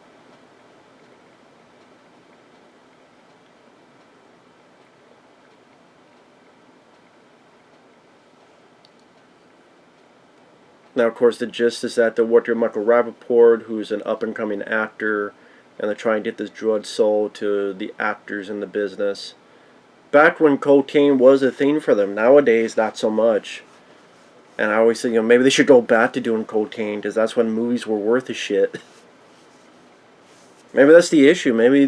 [SPEAKER 1] Now, of course, the gist is that they're working with Michael Rappaport, who's an up-and-coming actor, and they're trying to get this drug sold to the actors in the business. Back when cocaine was a thing for them. Nowadays, not so much. And I always think, maybe they should go back to doing cocaine, because that's when movies were worth a shit. Maybe that's the issue. Maybe,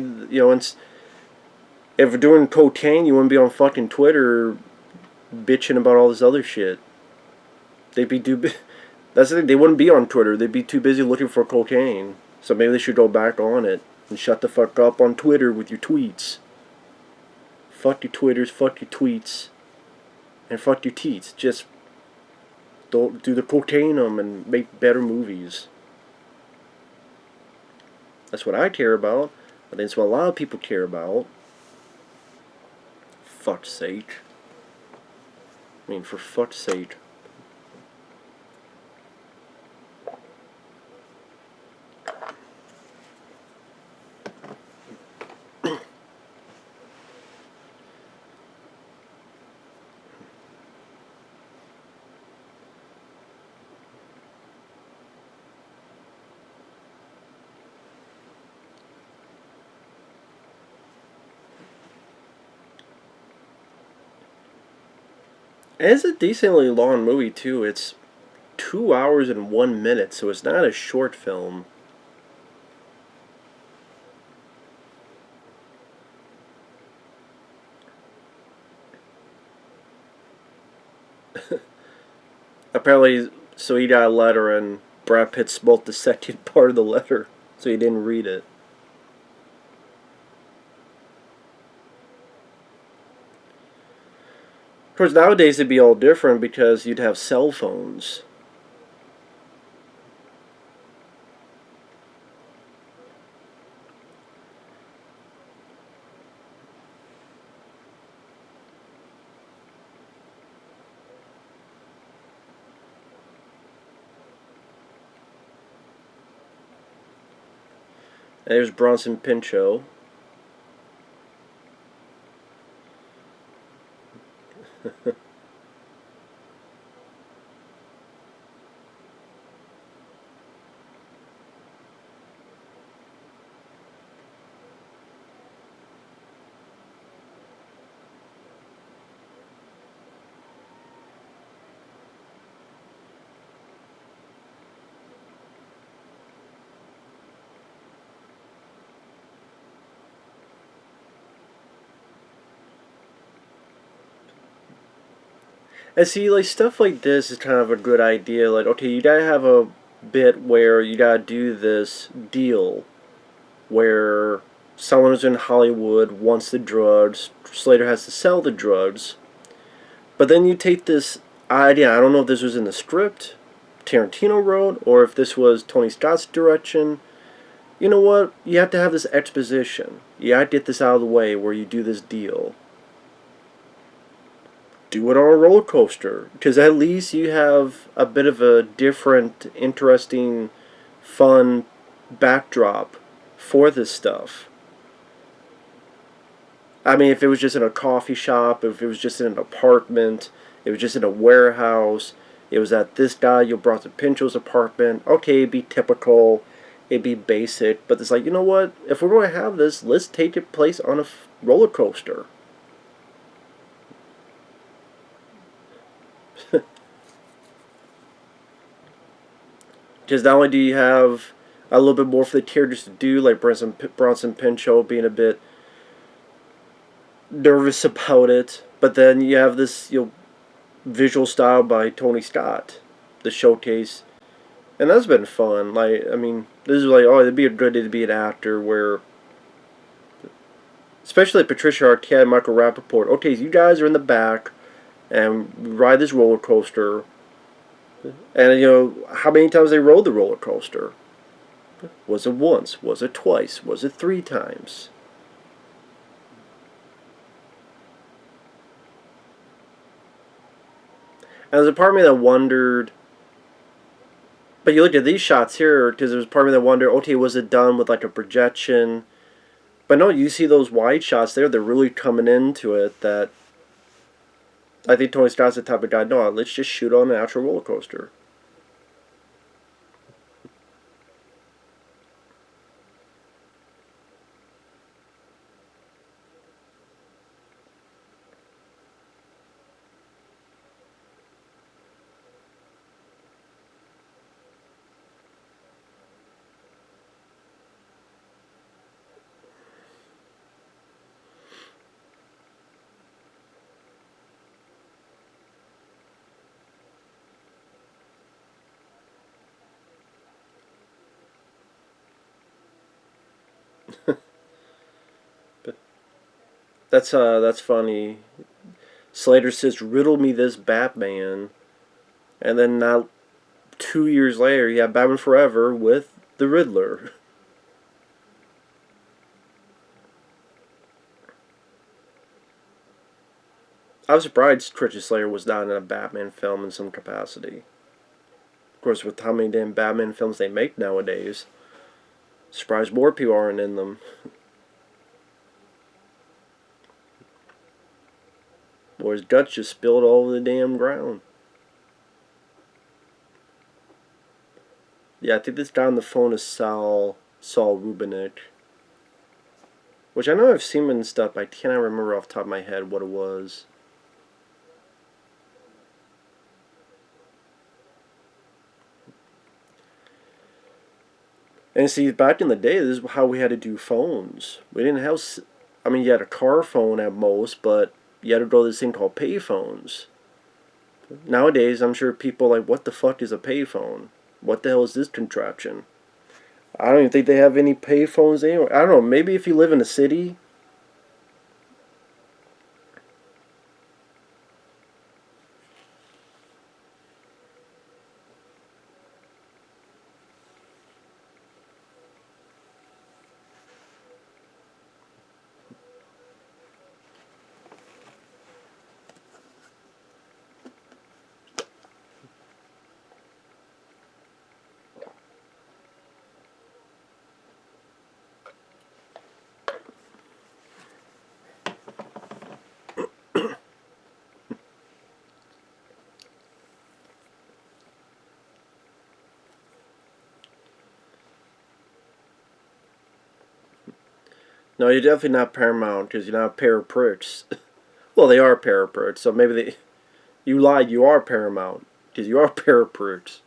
[SPEAKER 1] if we're doing cocaine, you wouldn't be on fucking Twitter bitching about all this other shit. They'd be too... That's the thing, they wouldn't be on Twitter. They'd be too busy looking for cocaine. So maybe they should go back on it and shut the fuck up on Twitter with your tweets. Fuck your Twitters, fuck your tweets, and fuck your teats. Just don't do the cocaine them and make better movies. That's what I care about. I think it's what a lot of people care about. Fuck's sake. I mean, for fuck's sake. And it's a decently long movie, too. It's 2 hours and 1 minute, so it's not a short film. Apparently, so he got a letter and Brad Pitt smoked the second part of the letter, so he didn't read it. Of course, nowadays it'd be all different because you'd have cell phones. There's Bronson Pinchot. And see, like stuff like this is kind of a good idea. Like, okay, you gotta have a bit where you gotta do this deal where someone who's in Hollywood wants the drugs. Slater has to sell the drugs, but then you take this idea. I don't know if this was in the script Tarantino wrote or if this was Tony Scott's direction. You know what? You have to have this exposition. You have to get this out of the way where you do this deal. Do it on a roller coaster, because at least you have a bit of a different, interesting, fun backdrop for this stuff. I mean, if it was just in a coffee shop, if it was just in an apartment, if it was just in a warehouse, it was at this guy you brought to Pincho's apartment, okay, it'd be typical, it'd be basic, but it's like, you know what? If we're going to have this, let's take it place on a roller coaster. Because not only do you have a little bit more for the characters to do, like Bronson Pinchot being a bit nervous about it, but then you have this visual style by Tony Scott, the showcase, and that's been fun. Like, I mean, this is like, oh, it'd be a good day to be an actor where, especially like Patricia Arquette and Michael Rappaport. Okay, so you guys are in the back and ride this roller coaster, and how many times they rode the roller coaster? Was it once? Was it twice? Was it 3 times? And there's a part of me that wondered, but you look at these shots here, because there's a part of me that wondered, okay, was it done with like a projection? But no, you see those wide shots there, they're really coming into it, that I think Tony Scott's the type of guy, no, let's just shoot on an actual roller coaster. But that's funny. Slater says, "Riddle me this, Batman," and then now 2 years later, you have Batman Forever with the Riddler. I was surprised Christian Slater was not in a Batman film in some capacity. Of course, with how many damn Batman films they make nowadays, surprised more people aren't in them. Or his guts just spilled all over the damn ground. Yeah, I think this guy on the phone is Saul Rubinek. Which I know I've seen him in stuff, but I cannot remember off the top of my head what it was. And see, back in the day, this is how we had to do phones. We didn't have, I mean, you had a car phone at most, but you had to go to this thing called payphones. Nowadays, I'm sure people are like, what the fuck is a payphone? What the hell is this contraption? I don't even think they have any payphones anywhere. I don't know, maybe if you live in a city. No, you're definitely not Paramount because you're not a pair of pricks. Well, they are a pair of pricks, so maybe they. You lied, you are Paramount because you are a pair of pricks.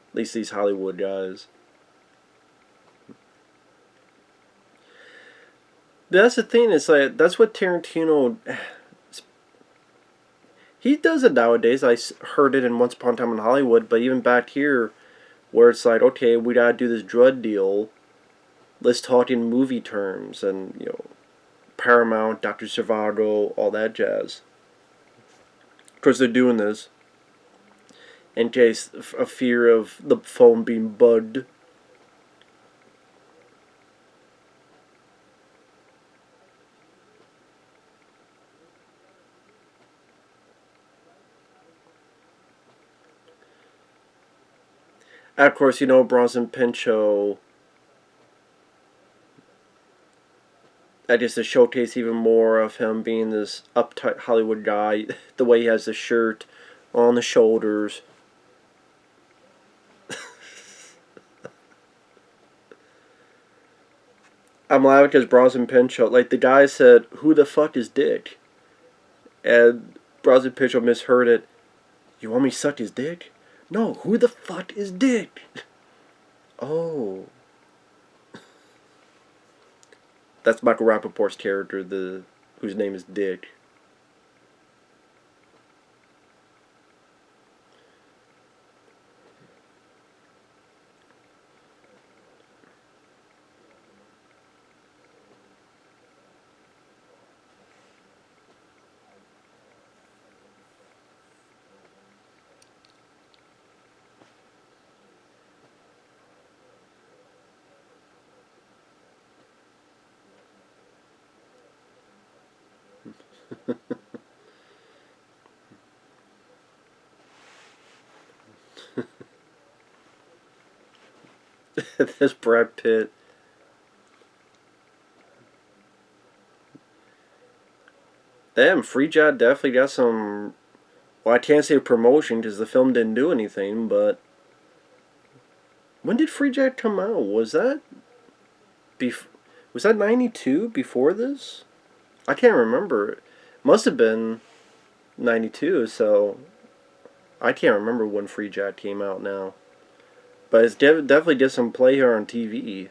[SPEAKER 1] At least these Hollywood guys. But that's the thing, it's like, that's what Tarantino. He does it nowadays. Heard it in Once Upon a Time in Hollywood, but even back here, where it's like, okay, we gotta do this drug deal. Let's talk in movie terms, and Paramount, Dr. Zhivago, all that jazz. Of course, they're doing this in case a fear of the phone being bugged. And of course, Bronson Pinchot. I guess to showcase even more of him being this uptight Hollywood guy, the way he has the shirt on the shoulders. I'm laughing because Bronson Pinchot, like the guy said, "Who the fuck is Dick?" And Bronson Pinchot misheard it. You want me to suck his dick? No, who the fuck is Dick? Oh. That's Michael Rappaport's character, whose name is Dick. This Brad Pitt. Damn, Free Jack definitely got some. Well, I can't say promotion because the film didn't do anything, but. When did Free Jack come out? Was that 92 before this? I can't remember. It must have been 92, so. I can't remember when Free Jack came out now. But it's definitely did some play here on TV.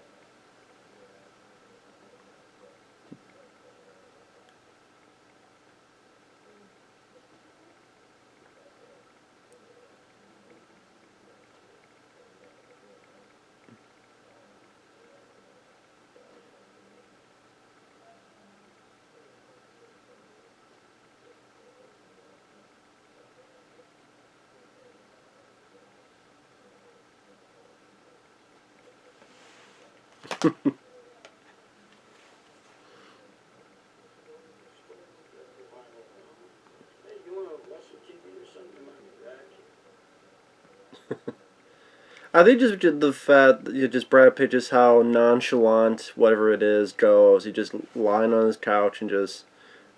[SPEAKER 1] I think just the fact that just Brad Pitt, just how nonchalant whatever it is goes. He just lying on his couch and just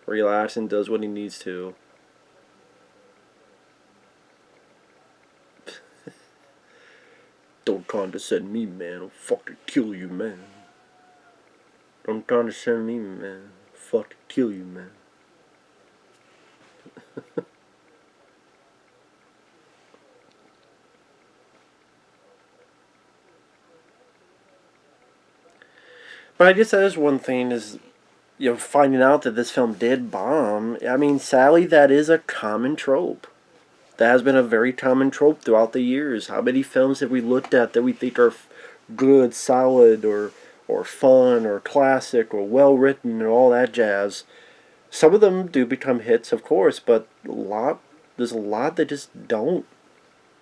[SPEAKER 1] relax and does what he needs to. Don't condescend me, man. I'll fucking kill you, man. Don't condescend me, man. I'll fucking kill you, man. But I guess that is one thing is, finding out that this film did bomb. I mean, sadly, that is a common trope. That has been a very common trope throughout the years. How many films have we looked at that we think are good, solid, or fun, or classic, or well written, and all that jazz? Some of them do become hits, of course, but there's a lot that just don't.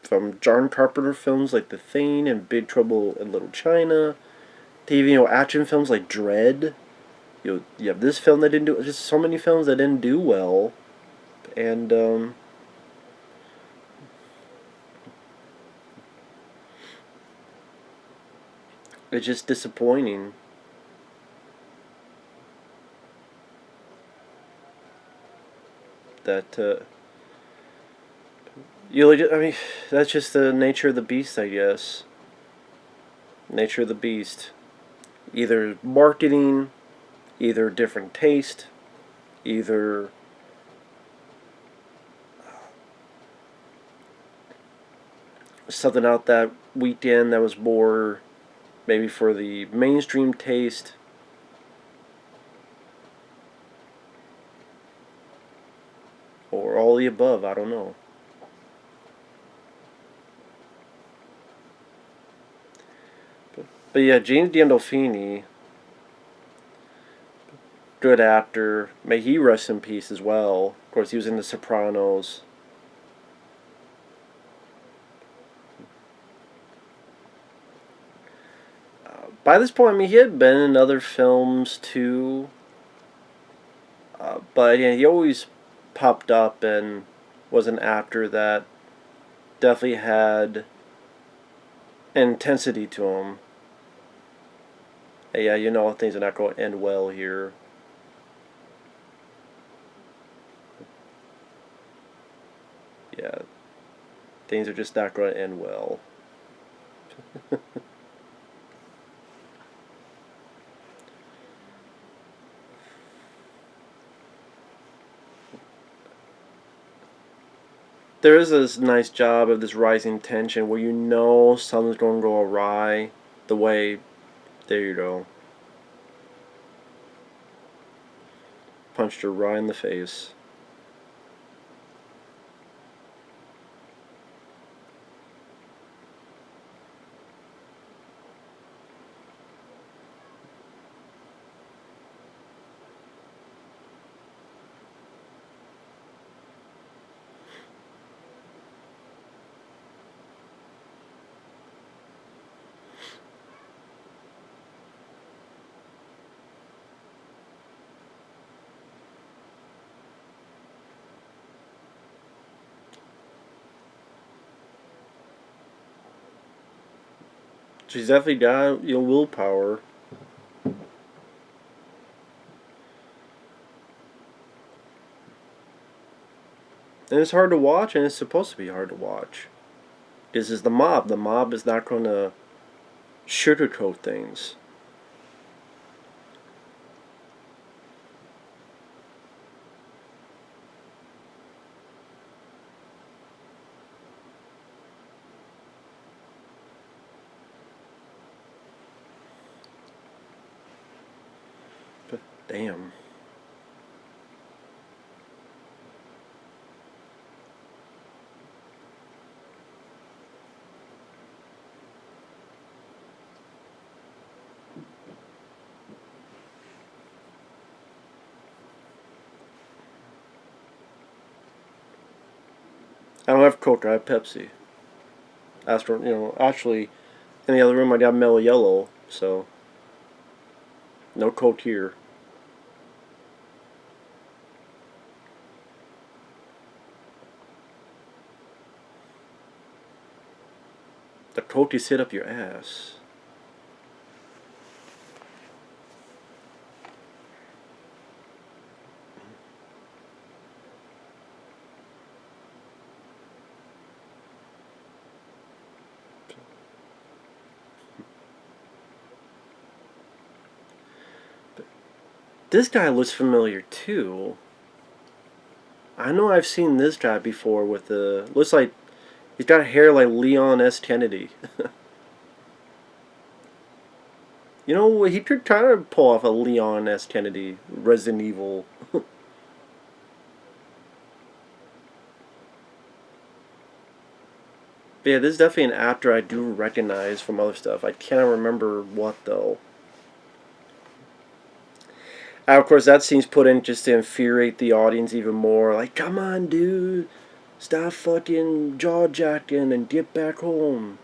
[SPEAKER 1] From John Carpenter films like The Thing and Big Trouble in Little China, to even action films like Dread. You have this film that didn't do, just so many films that didn't do well, and it's just disappointing. That I mean, that's just the nature of the beast, I guess. Nature of the beast. Either marketing, either different taste, either something out that weekend that was more maybe for the mainstream taste. Or all the above, I don't know. But yeah, James Gandolfini, good actor. May he rest in peace as well. Of course, he was in The Sopranos. By this point, I mean, he had been in other films too. But yeah, he always popped up and was an actor that definitely had intensity to him. Yeah, you know things are not going to end well here. Yeah, things are just not going to end well. There is this nice job of this rising tension where you know something's going to go awry. The way, there you go, punched her right in the face. She's definitely got willpower. And it's hard to watch, and it's supposed to be hard to watch. This is the mob. The mob is not going to sugarcoat things. But damn. I don't have Coke. I have Pepsi. Actually, in the other room I got Mellow Yellow, so no Coke here. The Coke you sit up your ass. This guy looks familiar too. I know I've seen this guy before with the. Looks like he's got hair like Leon S. Kennedy. You know, he could kind of pull off a Leon S. Kennedy, Resident Evil. But yeah, this is definitely an actor I do recognize from other stuff. I cannot remember what though. And of course, that scene's put in just to infuriate the audience even more. Like, come on, dude, stop fucking jaw jacking and get back home,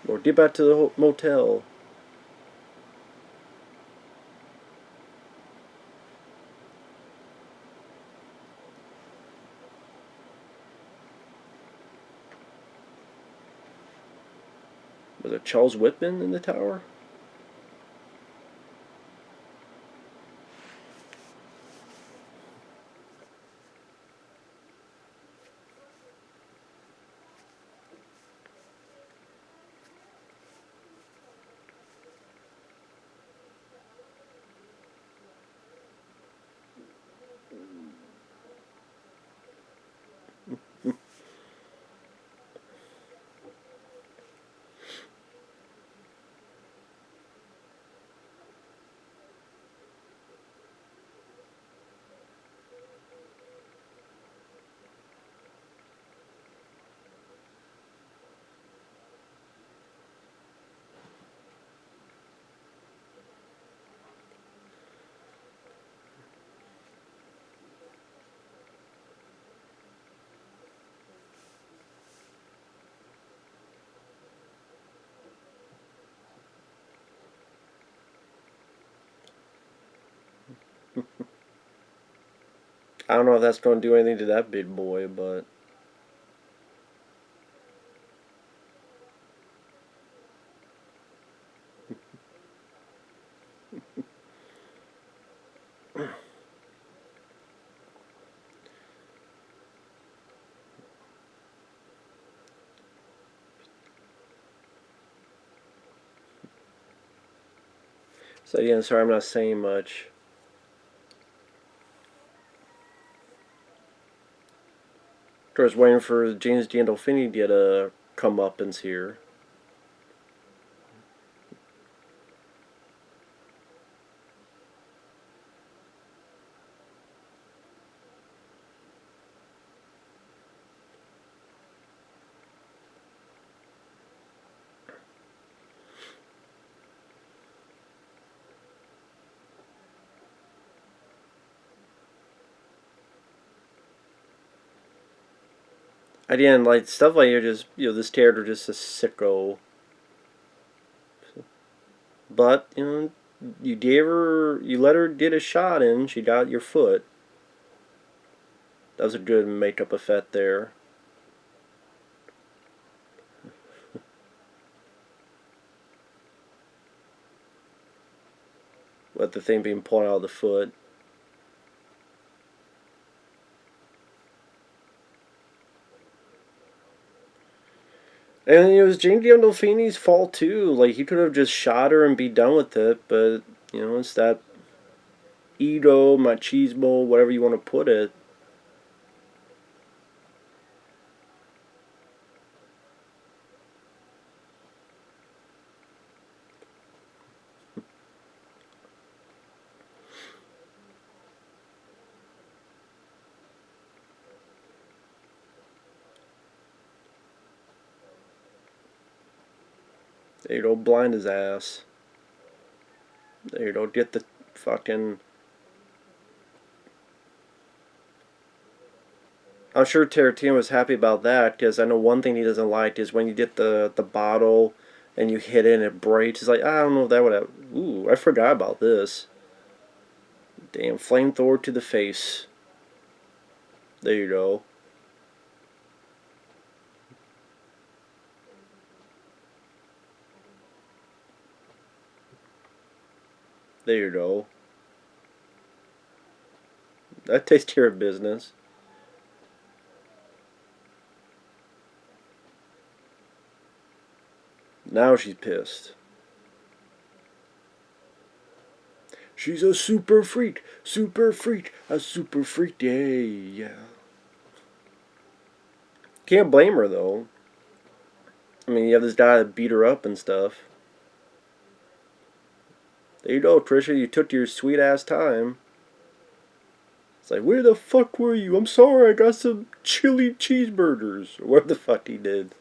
[SPEAKER 1] or get back to the motel. Was it Charles Whitman in the tower? I don't know if that's going to do anything to that big boy, but so yeah. Sorry, I'm not saying much. I was waiting for James Gandolfini to get a comeuppance here. At the end, like stuff like you're just this character just a sicko. But you gave her, you let her get a shot in. She got your foot. That was a good makeup effect there. With the thing being pulled out of the foot. And it was James Gandolfini's fault too. Like he could have just shot her and be done with it, but it's that ego, machismo, whatever you want to put it. There you go, blind his ass. There you go, get the fucking. I'm sure Tarantino was happy about that because I know one thing he doesn't like is when you get the bottle and you hit it and it breaks. He's like, I don't know if that would have. Ooh, I forgot about this. Damn, flamethrower to the face. There you go. There you go. That takes care of business. Now she's pissed. She's a super freak, a super freak. Yay, yeah. Can't blame her though. I mean, you have this guy that beat her up and stuff. There you go, Trisha. You took your sweet ass time. It's like, where the fuck were you? I'm sorry, I got some chili cheeseburgers. Or what the fuck he did.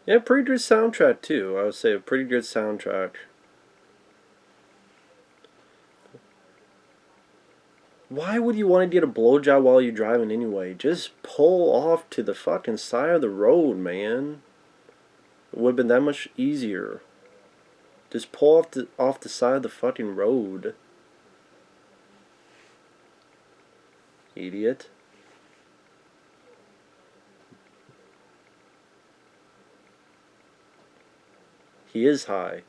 [SPEAKER 1] Yeah, pretty good soundtrack too. I would say a pretty good soundtrack. Why would you want to get a blowjob while you're driving anyway? Just pull off to the fucking side of the road, man. It would have been that much easier. Just pull off the side of the fucking road. Idiot. He is high.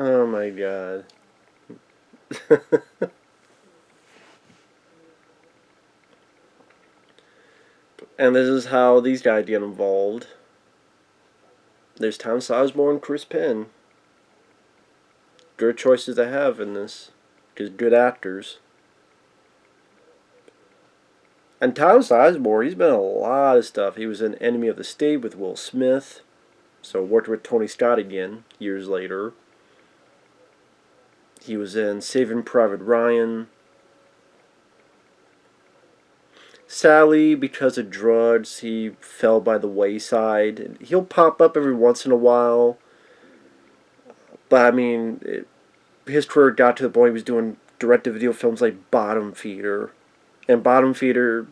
[SPEAKER 1] Oh my god. And this is how these guys get involved. There's Tom Sizemore and Chris Penn. Good choices to have in this. Because good actors. And Tom Sizemore, he's been in a lot of stuff. He was in Enemy of the State with Will Smith. So worked with Tony Scott again, years later. He was in Saving Private Ryan. Sadly, because of drugs, he fell by the wayside. He'll pop up every once in a while. But, I mean, his career got to the point he was doing direct-to-video films like Bottom Feeder. And Bottom Feeder,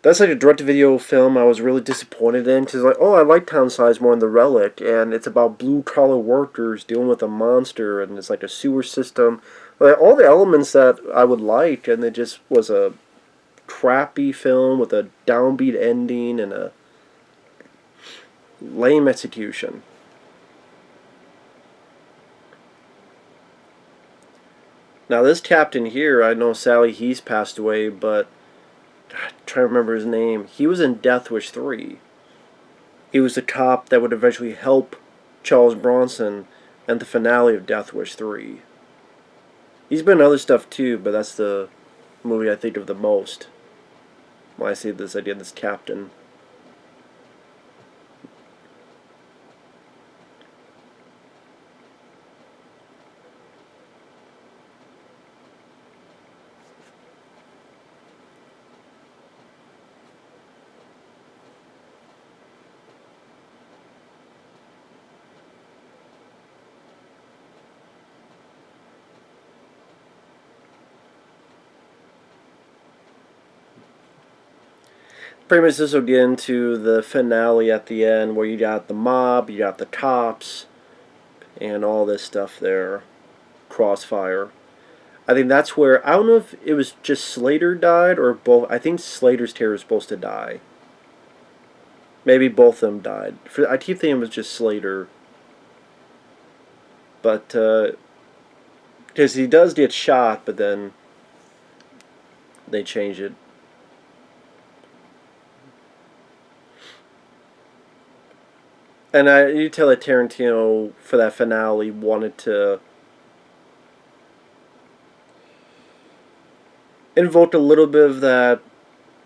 [SPEAKER 1] that's like a direct-to-video film I was really disappointed in. Because, like, oh, I like Tom Sizemore in The Relic. And it's about blue-collar workers dealing with a monster. And it's like a sewer system. Like, all the elements that I would like. And it just was a crappy film with a downbeat ending and a lame execution. Now, this captain here, I know Sally he's passed away, but I'm trying to remember his name. He was in Death Wish 3. He was the cop that would eventually help Charles Bronson in the finale of Death Wish 3. He's been in other stuff too, but that's the movie I think of the most when I see this idea of this captain. Pretty much this will get into the finale at the end where you got the mob, you got the cops, and all this stuff there. Crossfire. I think that's where, I don't know if it was just Slater died or both. I think Slater's terror was supposed to die. Maybe both of them died. I keep thinking it was just Slater. But, because he does get shot, but then they change it. And you tell that Tarantino, for that finale, wanted to invoke a little bit of that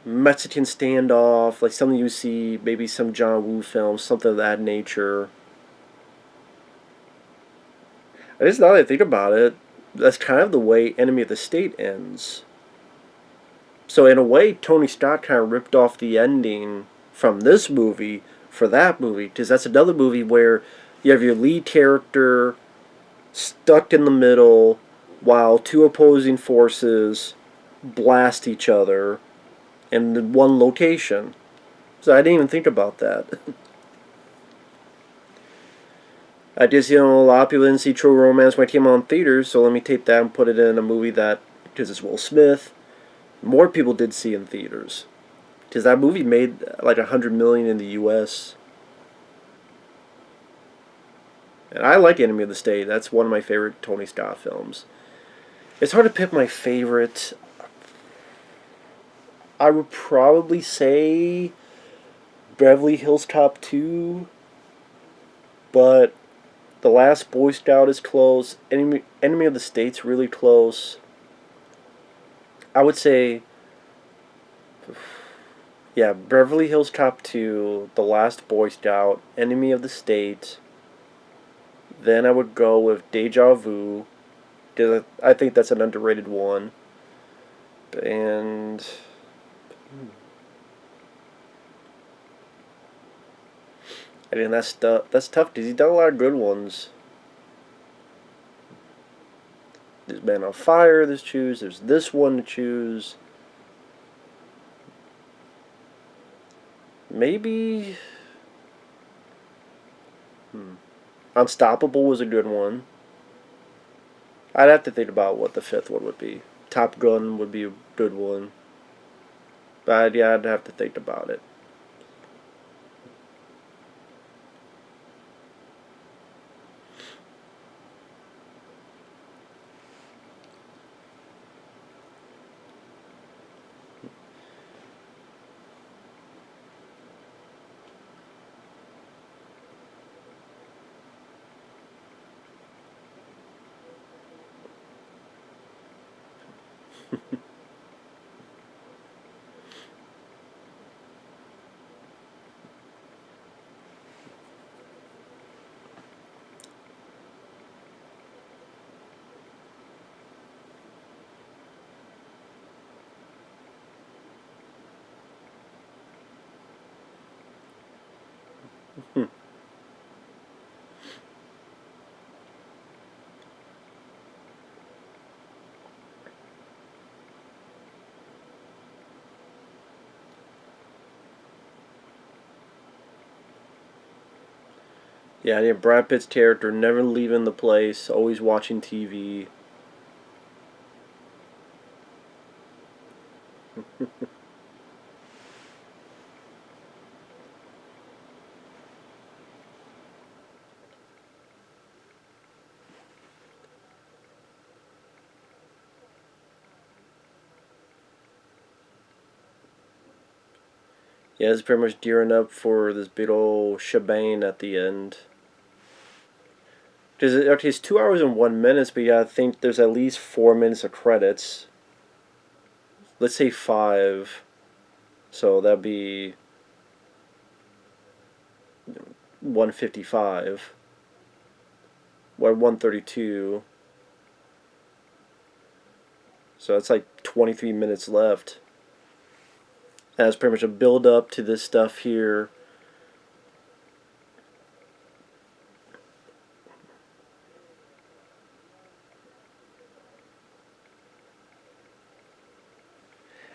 [SPEAKER 1] Mexican standoff, like something you see, maybe some John Woo films, something of that nature. I just now that I think about it, that's kind of the way Enemy of the State ends. So in a way, Tony Scott kind of ripped off the ending from this movie for that movie, because that's another movie where you have your lead character stuck in the middle while two opposing forces blast each other in one location. So I didn't even think about that. I just, a lot of people didn't see True Romance when it came out in theaters, so let me take that and put it in a movie that, because it's Will Smith, more people did see in theaters. Because that movie made like $100 million in the U.S. And I like Enemy of the State. That's one of my favorite Tony Scott films. It's hard to pick my favorite. I would probably say Beverly Hills Cop 2. But The Last Boy Scout is close. Enemy of the State's really close. I would say, yeah, Beverly Hills Cop 2, The Last Boy Scout, Enemy of the State. Then I would go with Deja Vu, because I think that's an underrated one. And I mean, that's tough because he's done a lot of good ones. There's Man on Fire to choose. There's this one to choose. Maybe Unstoppable was a good one. I'd have to think about what the fifth one would be. Top Gun would be a good one. But yeah, I'd have to think about it. Yeah, Brad Pitt's character never leaving the place, always watching TV. Yeah, it's pretty much gearing up for this big old shebang at the end. Okay, it's 2 hours and 1 minute, but yeah, I think there's at least 4 minutes of credits. Let's say five. So that'd be 155. Or 132. So that's like 23 minutes left. And it's pretty much a build up to this stuff here.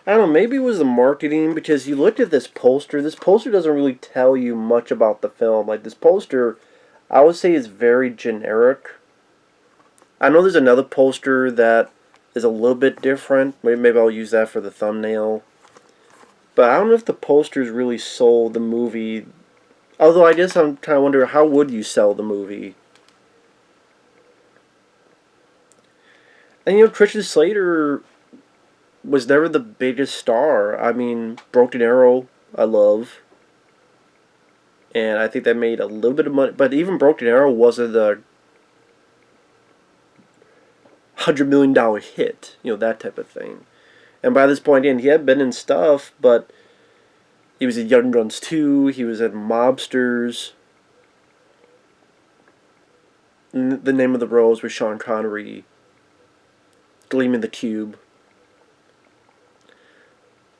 [SPEAKER 1] I don't know, maybe it was the marketing, because you looked at this poster. This poster doesn't really tell you much about the film. Like, this poster, I would say, is very generic. I know there's another poster that is a little bit different. Maybe I'll use that for the thumbnail. But I don't know if the posters really sold the movie. Although I guess I'm kind of wondering, how would you sell the movie? And Patricia Slater was never the biggest star. I mean, Broken Arrow, I love. And I think that made a little bit of money. But even Broken Arrow wasn't a $100 million hit. That type of thing. And by this point in, he had been in stuff, but he was in Young Guns 2, he was in Mobsters. The Name of the Rose with Sean Connery. Gleam in the Tube.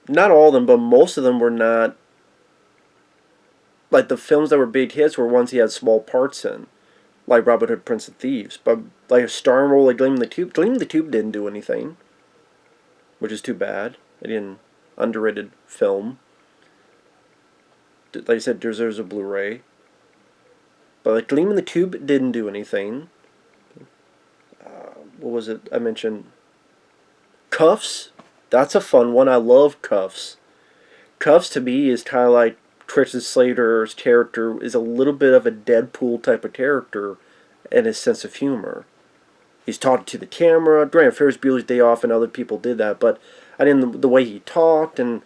[SPEAKER 1] Not all of them, but most of them were not. Like, the films that were big hits were ones he had small parts in. Like Robin Hood, Prince of Thieves. But, like, a starring role like Gleam in the Tube, Gleam in the Tube didn't do anything. Which is too bad. An underrated film. Like I said, deserves a Blu-ray. But, like, Gleam in the Tube didn't do anything. What was it I mentioned? Cuffs. That's a fun one. I love Cuffs. Cuffs, to me, is kind of like Christian Slater's character is a little bit of a Deadpool type of character in his sense of humor. He's talking to the camera. Granted, Ferris Bueller's Day Off and other people did that, but I mean, the way he talked, and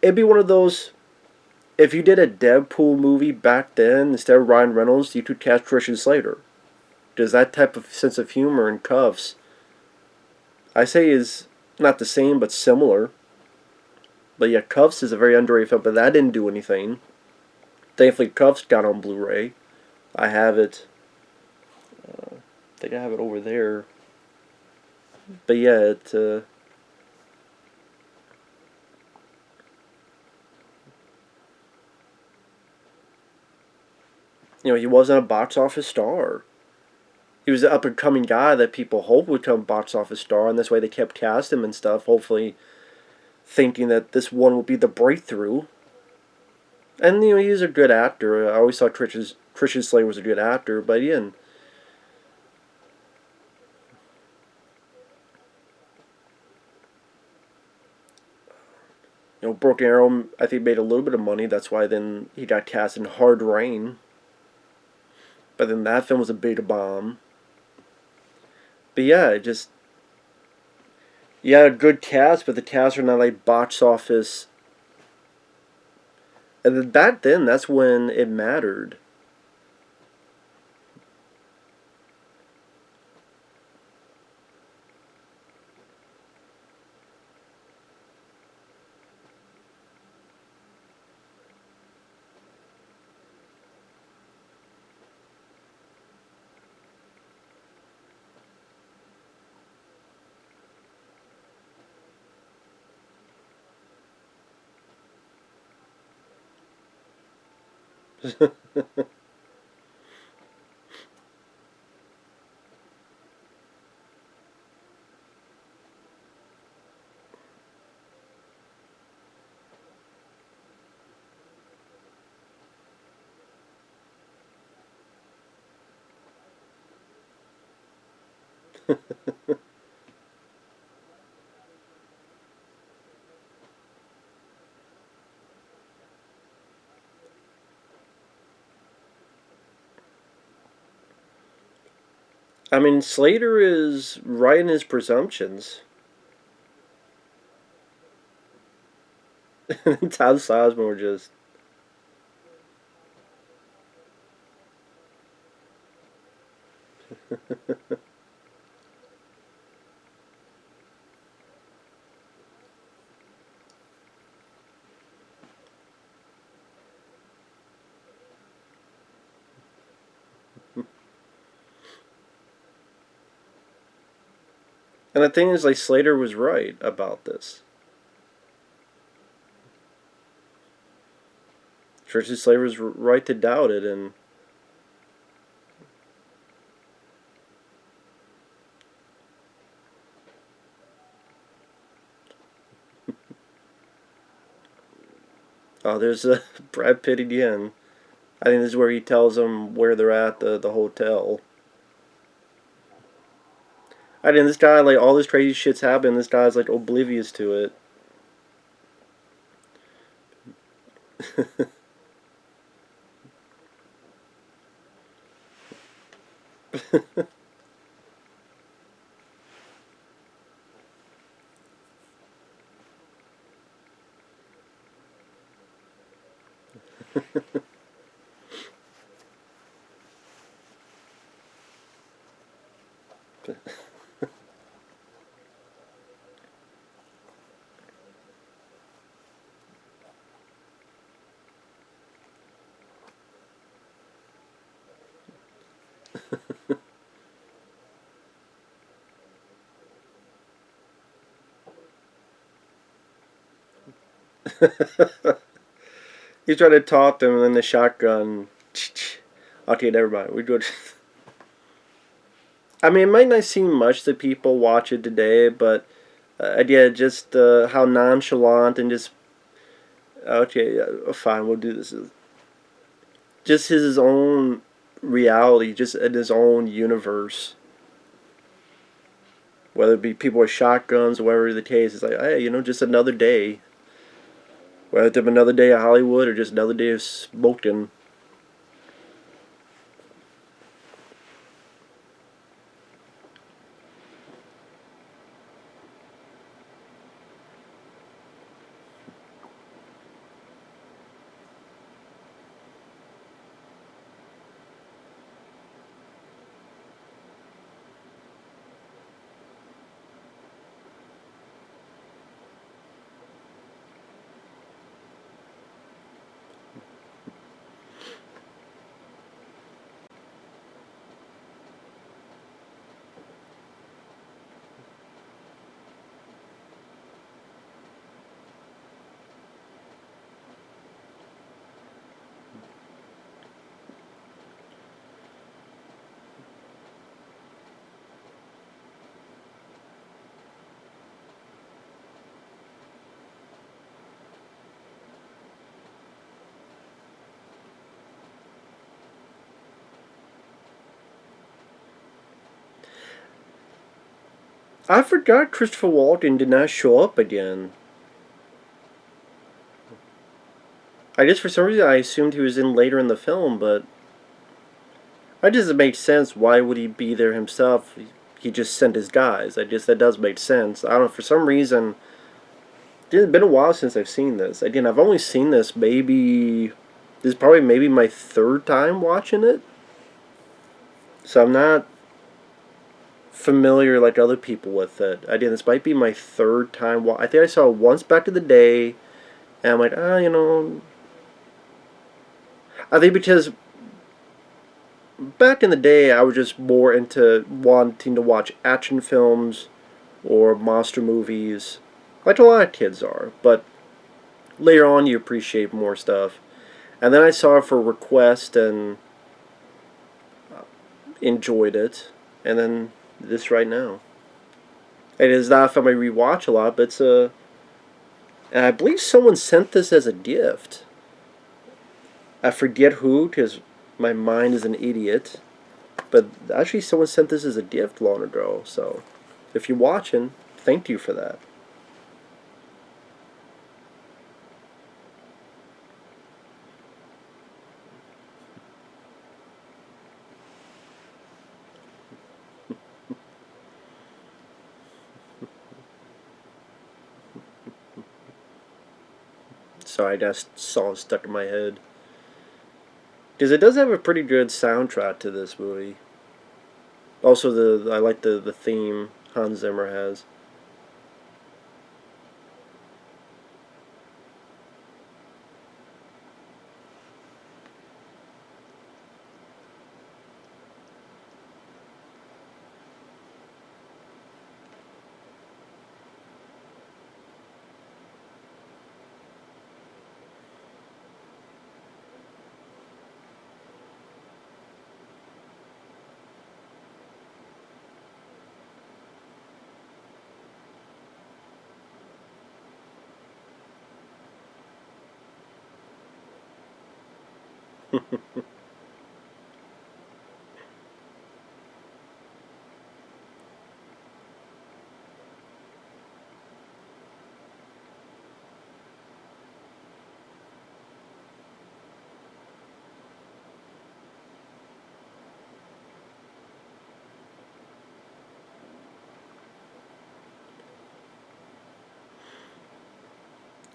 [SPEAKER 1] it'd be one of those. If you did a Deadpool movie back then, instead of Ryan Reynolds, you could cast Christian Slater. Because that type of sense of humor in Cuffs, I say, is not the same, but similar. But yeah, Cuffs is a very underrated film, but that didn't do anything. Thankfully, Cuffs got on Blu-ray. I have it. I think I have it over there. But yeah, he wasn't a box office star. He was an up-and-coming guy that people hoped would become a box office star, and that's why they kept casting him and stuff, hopefully thinking that this one will be the breakthrough. And, he's a good actor. I always thought Christian Slater was a good actor, but again, Broken Arrow, I think, made a little bit of money. That's why then he got cast in Hard Rain. But then that film was a big bomb. But yeah, a good cast, but the cast are not like box office. And then back then, that's when it mattered. I mean, Slater is right in his presumptions. Todd Sizemore just. And the thing is, like, Slater was right about this. Tracy Slater was right to doubt it, and oh, there's Brad Pitt again. I think this is where he tells them where they're at the hotel. I mean, this guy, like, all this crazy shit's happening. This guy's like oblivious to it. He's trying to talk to him, and then the shotgun. Okay, never mind. We go. I mean, it might not seem much to people watch it today, but yeah, just how nonchalant and just okay, fine, we'll do this. Just his own reality, just in his own universe. Whether it be people with shotguns or whatever the case, it's like, hey, just another day. Whether it's another day of Hollywood or just another day of smoking. I forgot Christopher Walken did not show up again. I guess for some reason I assumed he was in later in the film, but that doesn't make sense. Why would he be there himself? He just sent his guys. I guess that does make sense. I don't know. For some reason, it's been a while since I've seen this. Again, I've only seen this maybe. This is probably maybe my third time watching it. So I'm not familiar like other people with it. Again, this might be my third time. I think I saw it once back in the day, and I'm like, I think because back in the day, I was just more into wanting to watch action films or monster movies, like a lot of kids are. But later on, you appreciate more stuff. And then I saw it for request and enjoyed it. And then this right now. It is not a film I rewatch a lot, but it's a. And I believe someone sent this as a gift. I forget who, because my mind is an idiot. But actually, someone sent this as a gift long ago. So, if you're watching, thank you for that. So I just saw it stuck in my head. Because it does have a pretty good soundtrack to this movie. Also, I like the theme Hans Zimmer has.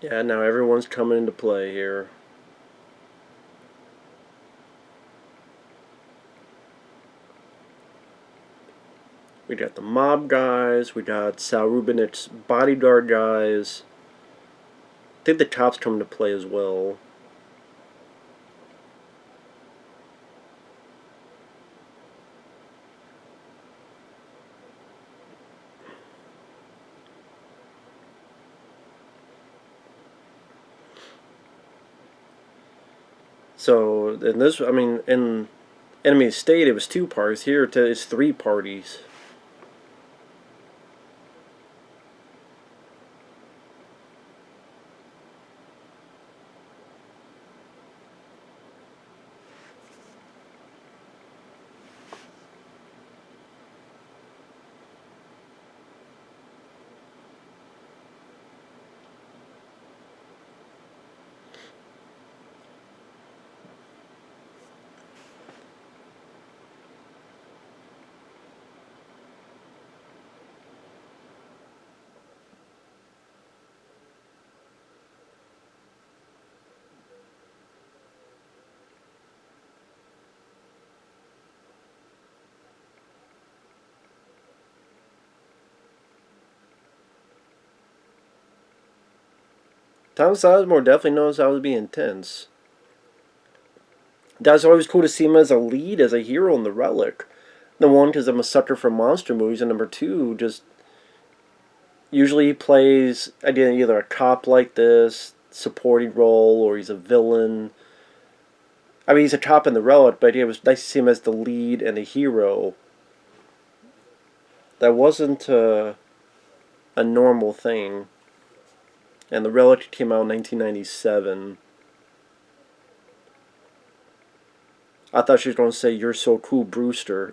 [SPEAKER 1] Yeah, now everyone's coming into play here. We got the mob guys, we got Sal Rubinik's bodyguard guys. I think the cops come into play as well. So, in this, I mean, in Enemy State, it was two parties. Here, it's three parties. Tom Sizemore definitely knows how to be intense. That's always cool to see him as a lead, as a hero in The Relic. Number one, because I'm a sucker for monster movies, and number two, just usually he plays either a cop like this, supporting role, or he's a villain. I mean, he's a cop in The Relic, but it was nice to see him as the lead and a hero. That wasn't a normal thing. And The Relic came out in 1997. I thought she was going to say, "You're so cool, Brewster."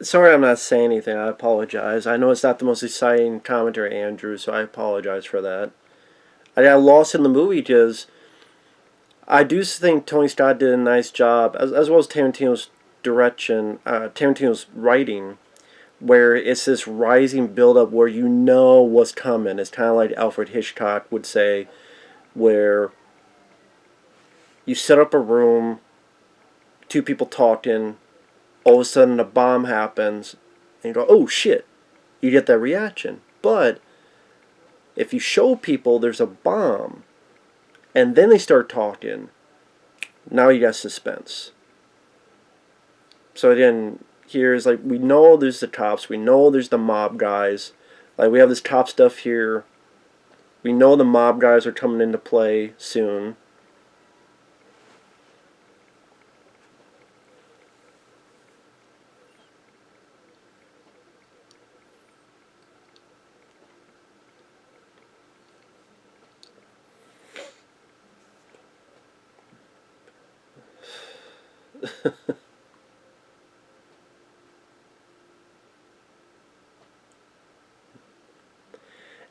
[SPEAKER 1] Sorry, I'm not saying anything. I apologize. I know it's not the most exciting commentary, Andrew, so I apologize for that. I got lost in the movie because I do think Tony Scott did a nice job, as well as Tarantino's direction, Tarantino's writing, where it's this rising build-up where you know what's coming. It's kind of like Alfred Hitchcock would say, where you set up a room, two people talking, all of a sudden a bomb happens, and you go, oh shit, you get that reaction. But if you show people there's a bomb, and then they start talking, now you got suspense. So again, here's like, we know there's the cops, we know there's the mob guys. Like, we have this cop stuff here. We know the mob guys are coming into play soon.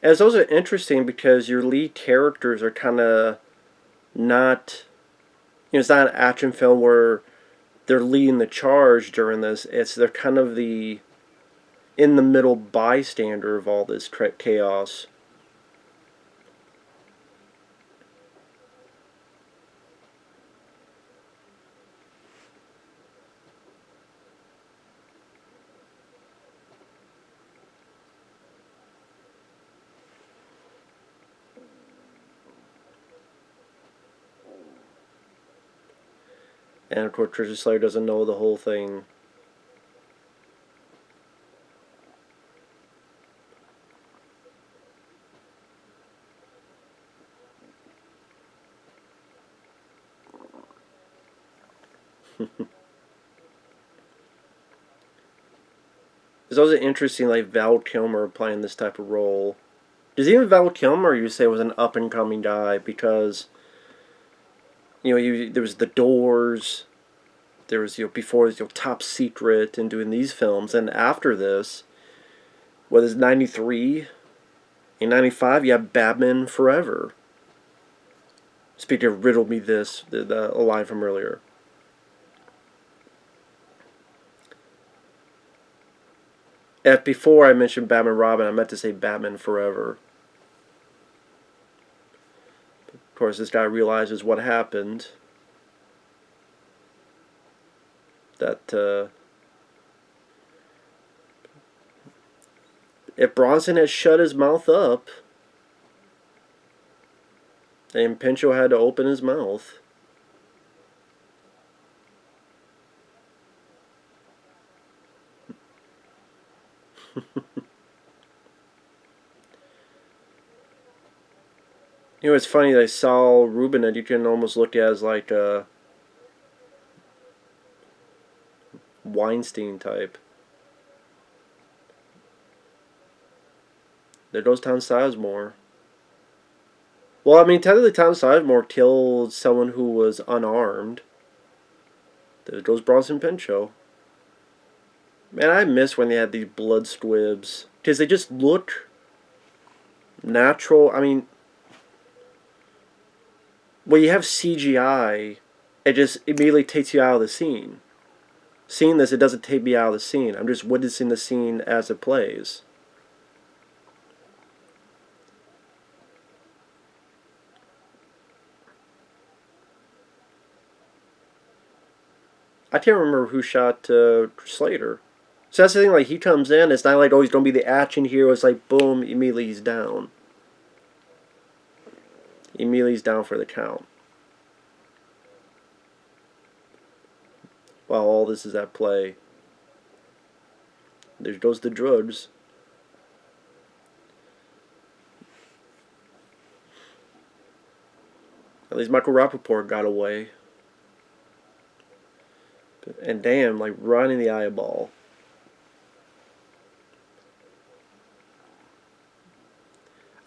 [SPEAKER 1] And it's also interesting because your lead characters are kind of not, it's not an action film where they're leading the charge during this. They're kind of the in the middle bystander of all this chaos. And of course, Patricia Slater doesn't know the whole thing. It's also interesting, like Val Kilmer playing this type of role. Does even Val Kilmer, you say, was an up and coming guy? Because there was The Doors, there was before Top Secret, and doing these films, and after this, what is '93? In '95, you have Batman Forever. Speaking of Riddle Me This, a line from earlier. Before I mentioned Batman Robin, I meant to say Batman Forever. Of course, this guy realizes what happened. That if Bronson had shut his mouth up, then Pinchot had to open his mouth. It's funny that Saul Rubin, that you can almost look at as like a Weinstein type. There goes Tom Sizemore. Well, I mean, technically Tom Sizemore killed someone who was unarmed. There goes Bronson Pinchot. Man, I miss when they had these blood squibs. Because they just look natural. I mean, when you have CGI, it just immediately takes you out of the scene. Seeing this, it doesn't take me out of the scene. I'm just witnessing the scene as it plays. I can't remember who shot Slater. So that's the thing, like, he comes in, it's not like, oh, he's going to be the action hero. It's like, boom, immediately he's down. Immediately he's down for the count. While all this is at play. There goes the drugs. At least Michael Rappaport got away. And damn, like, right in the eyeball.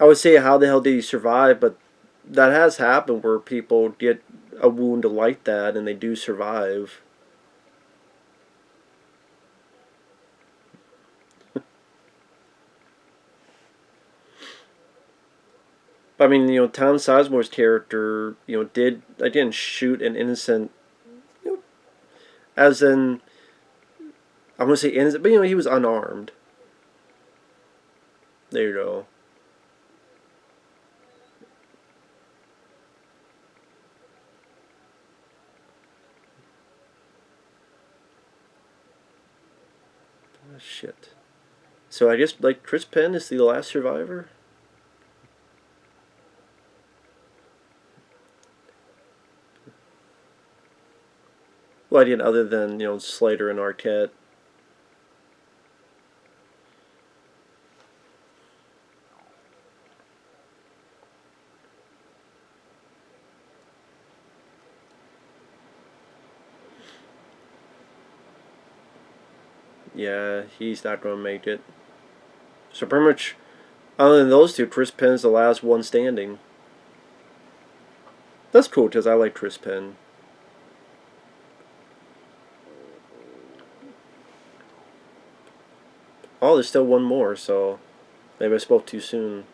[SPEAKER 1] I would say, how the hell did he survive? But that has happened where people get a wound like that and they do survive. I mean, Tom Sizemore's character, did again shoot an innocent, you know, as in I want to say innocent, but he was unarmed. There you go. Oh, shit. So I guess like Chris Penn is the last survivor. Well, again, other than Slater and Arquette. Yeah, he's not going to make it. So pretty much, other than those two, Chris Penn's the last one standing. That's cool because I like Chris Penn. Oh, there's still one more, so maybe I spoke too soon.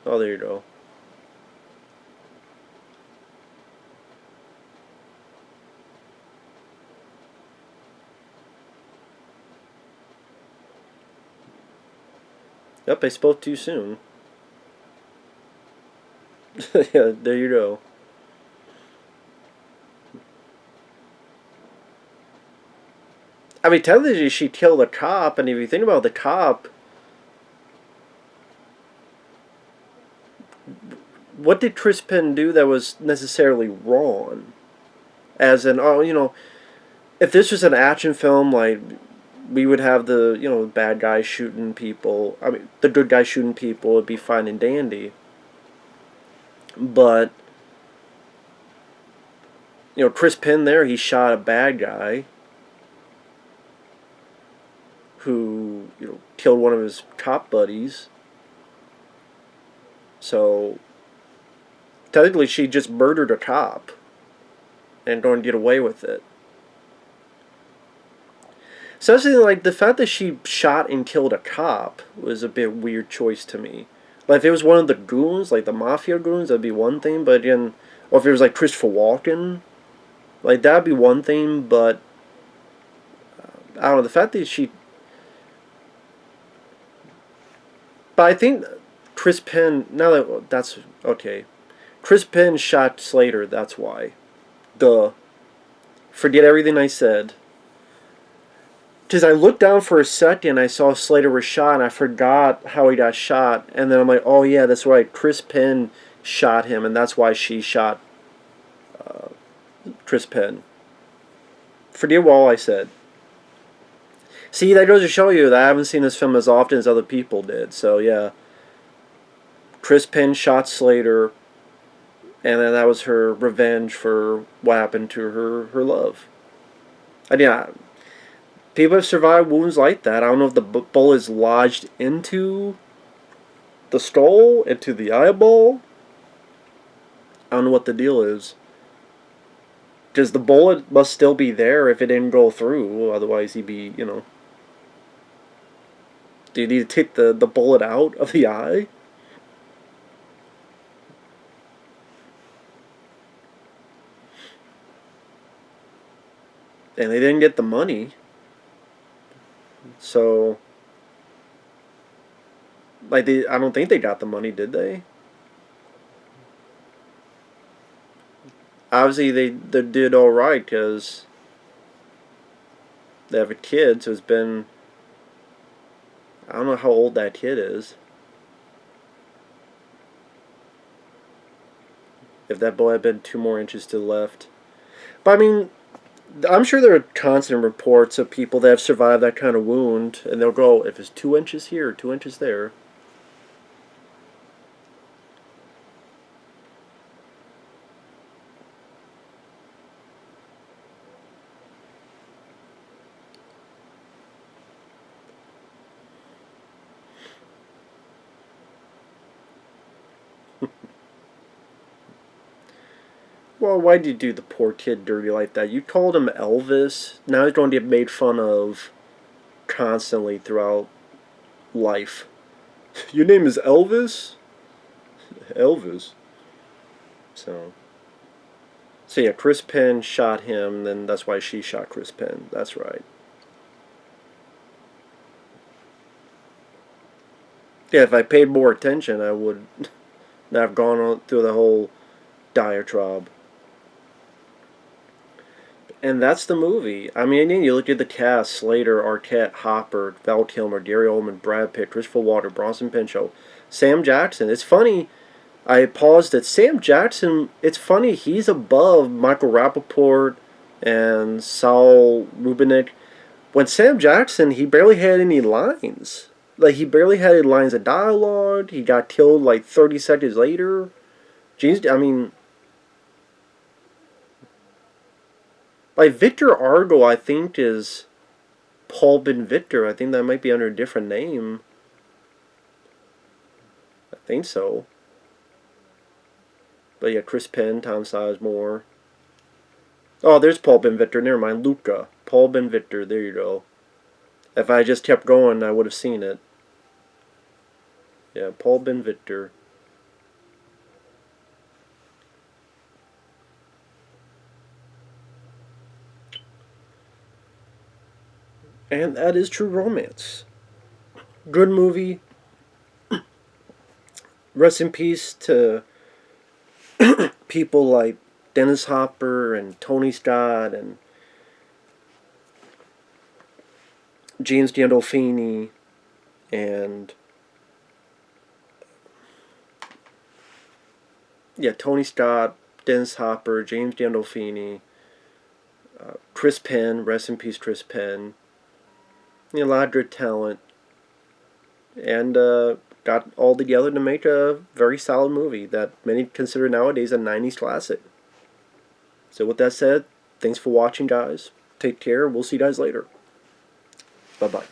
[SPEAKER 1] Oh, there you go. Yep, I spoke too soon. Yeah, there you go. I mean, technically, she killed a cop, and if you think about the cop, what did Chris Penn do that was necessarily wrong? As in, oh, if this was an action film, like, we would have the, bad guy shooting people. I mean, the good guy shooting people would be fine and dandy. But, Chris Penn there, he shot a bad guy who, killed one of his cop buddies. So, technically, she just murdered a cop and going to get away with it. Especially, like, the fact that she shot and killed a cop was a bit weird choice to me. Like, if it was one of the goons, like the Mafia goons, that'd be one thing, but again, or if it was, like, Christopher Walken, like, that'd be one thing, but, I don't know, the fact that she... But I think Chris Penn, now that, that's, okay. Chris Penn shot Slater, that's why. Duh. Forget everything I said. Because I looked down for a second, I saw Slater was shot, and I forgot how he got shot. And then I'm like, oh yeah, that's right. Chris Penn shot him, and that's why she shot Chris Penn. Forget all I said. See, that goes to show you that I haven't seen this film as often as other people did. So yeah, Chris Penn shot Slater, and then that was her revenge for what happened to her love. And yeah, people have survived wounds like that. I don't know if the bullet is lodged into the skull, into the eyeball. I don't know what the deal is. Because the bullet must still be there if it didn't go through. Otherwise, he'd be, Do you need to take the bullet out of the eye? And they didn't get the money. So, like, I don't think they got the money, did they? Obviously, they did all right because they have a kid. So it's been, I don't know how old that kid is. If that boy had been 2 more inches to the left, but I mean, I'm sure there are constant reports of people that have survived that kind of wound, and they'll go, if it's 2 inches here, 2 inches there. Well, why did you do the poor kid dirty like that? You called him Elvis. Now he's going to get made fun of constantly throughout life. Your name is Elvis? Elvis. So. So yeah, Chris Penn shot him, then that's why she shot Chris Penn. That's right. Yeah, if I paid more attention, I would not have gone on through the whole diatribe. And that's the movie. I mean, you look at the cast: Slater, Arquette, Hopper, Val Kilmer, Gary Oldman, Brad Pitt, Christopher Walken, Bronson Pinchot, Sam Jackson. It's funny. I paused at Sam Jackson. It's funny. He's above Michael Rappaport and Saul Rubinek. When Sam Jackson, he barely had any lines. Like, he barely had any lines of dialogue. He got killed like 30 seconds later. James, I mean, like Victor Argo, I think is Paul Ben Victor. I think that might be under a different name. I think so. But yeah, Chris Penn, Tom Sizemore. Oh, there's Paul Ben Victor. Never mind, Luca. Paul Ben Victor. There you go. If I just kept going, I would have seen it. Yeah, Paul Ben Victor. And that is True Romance. Good movie. Rest in peace to people like Dennis Hopper and Tony Scott and James Gandolfini and yeah, Tony Scott, Dennis Hopper, James Gandolfini, Chris Penn. Rest in peace, Chris Penn. You know, a lot of good talent, and got all together to make a very solid movie that many consider nowadays a '90s classic. So with that said, thanks for watching, guys. Take care. We'll see you guys later. Bye-bye.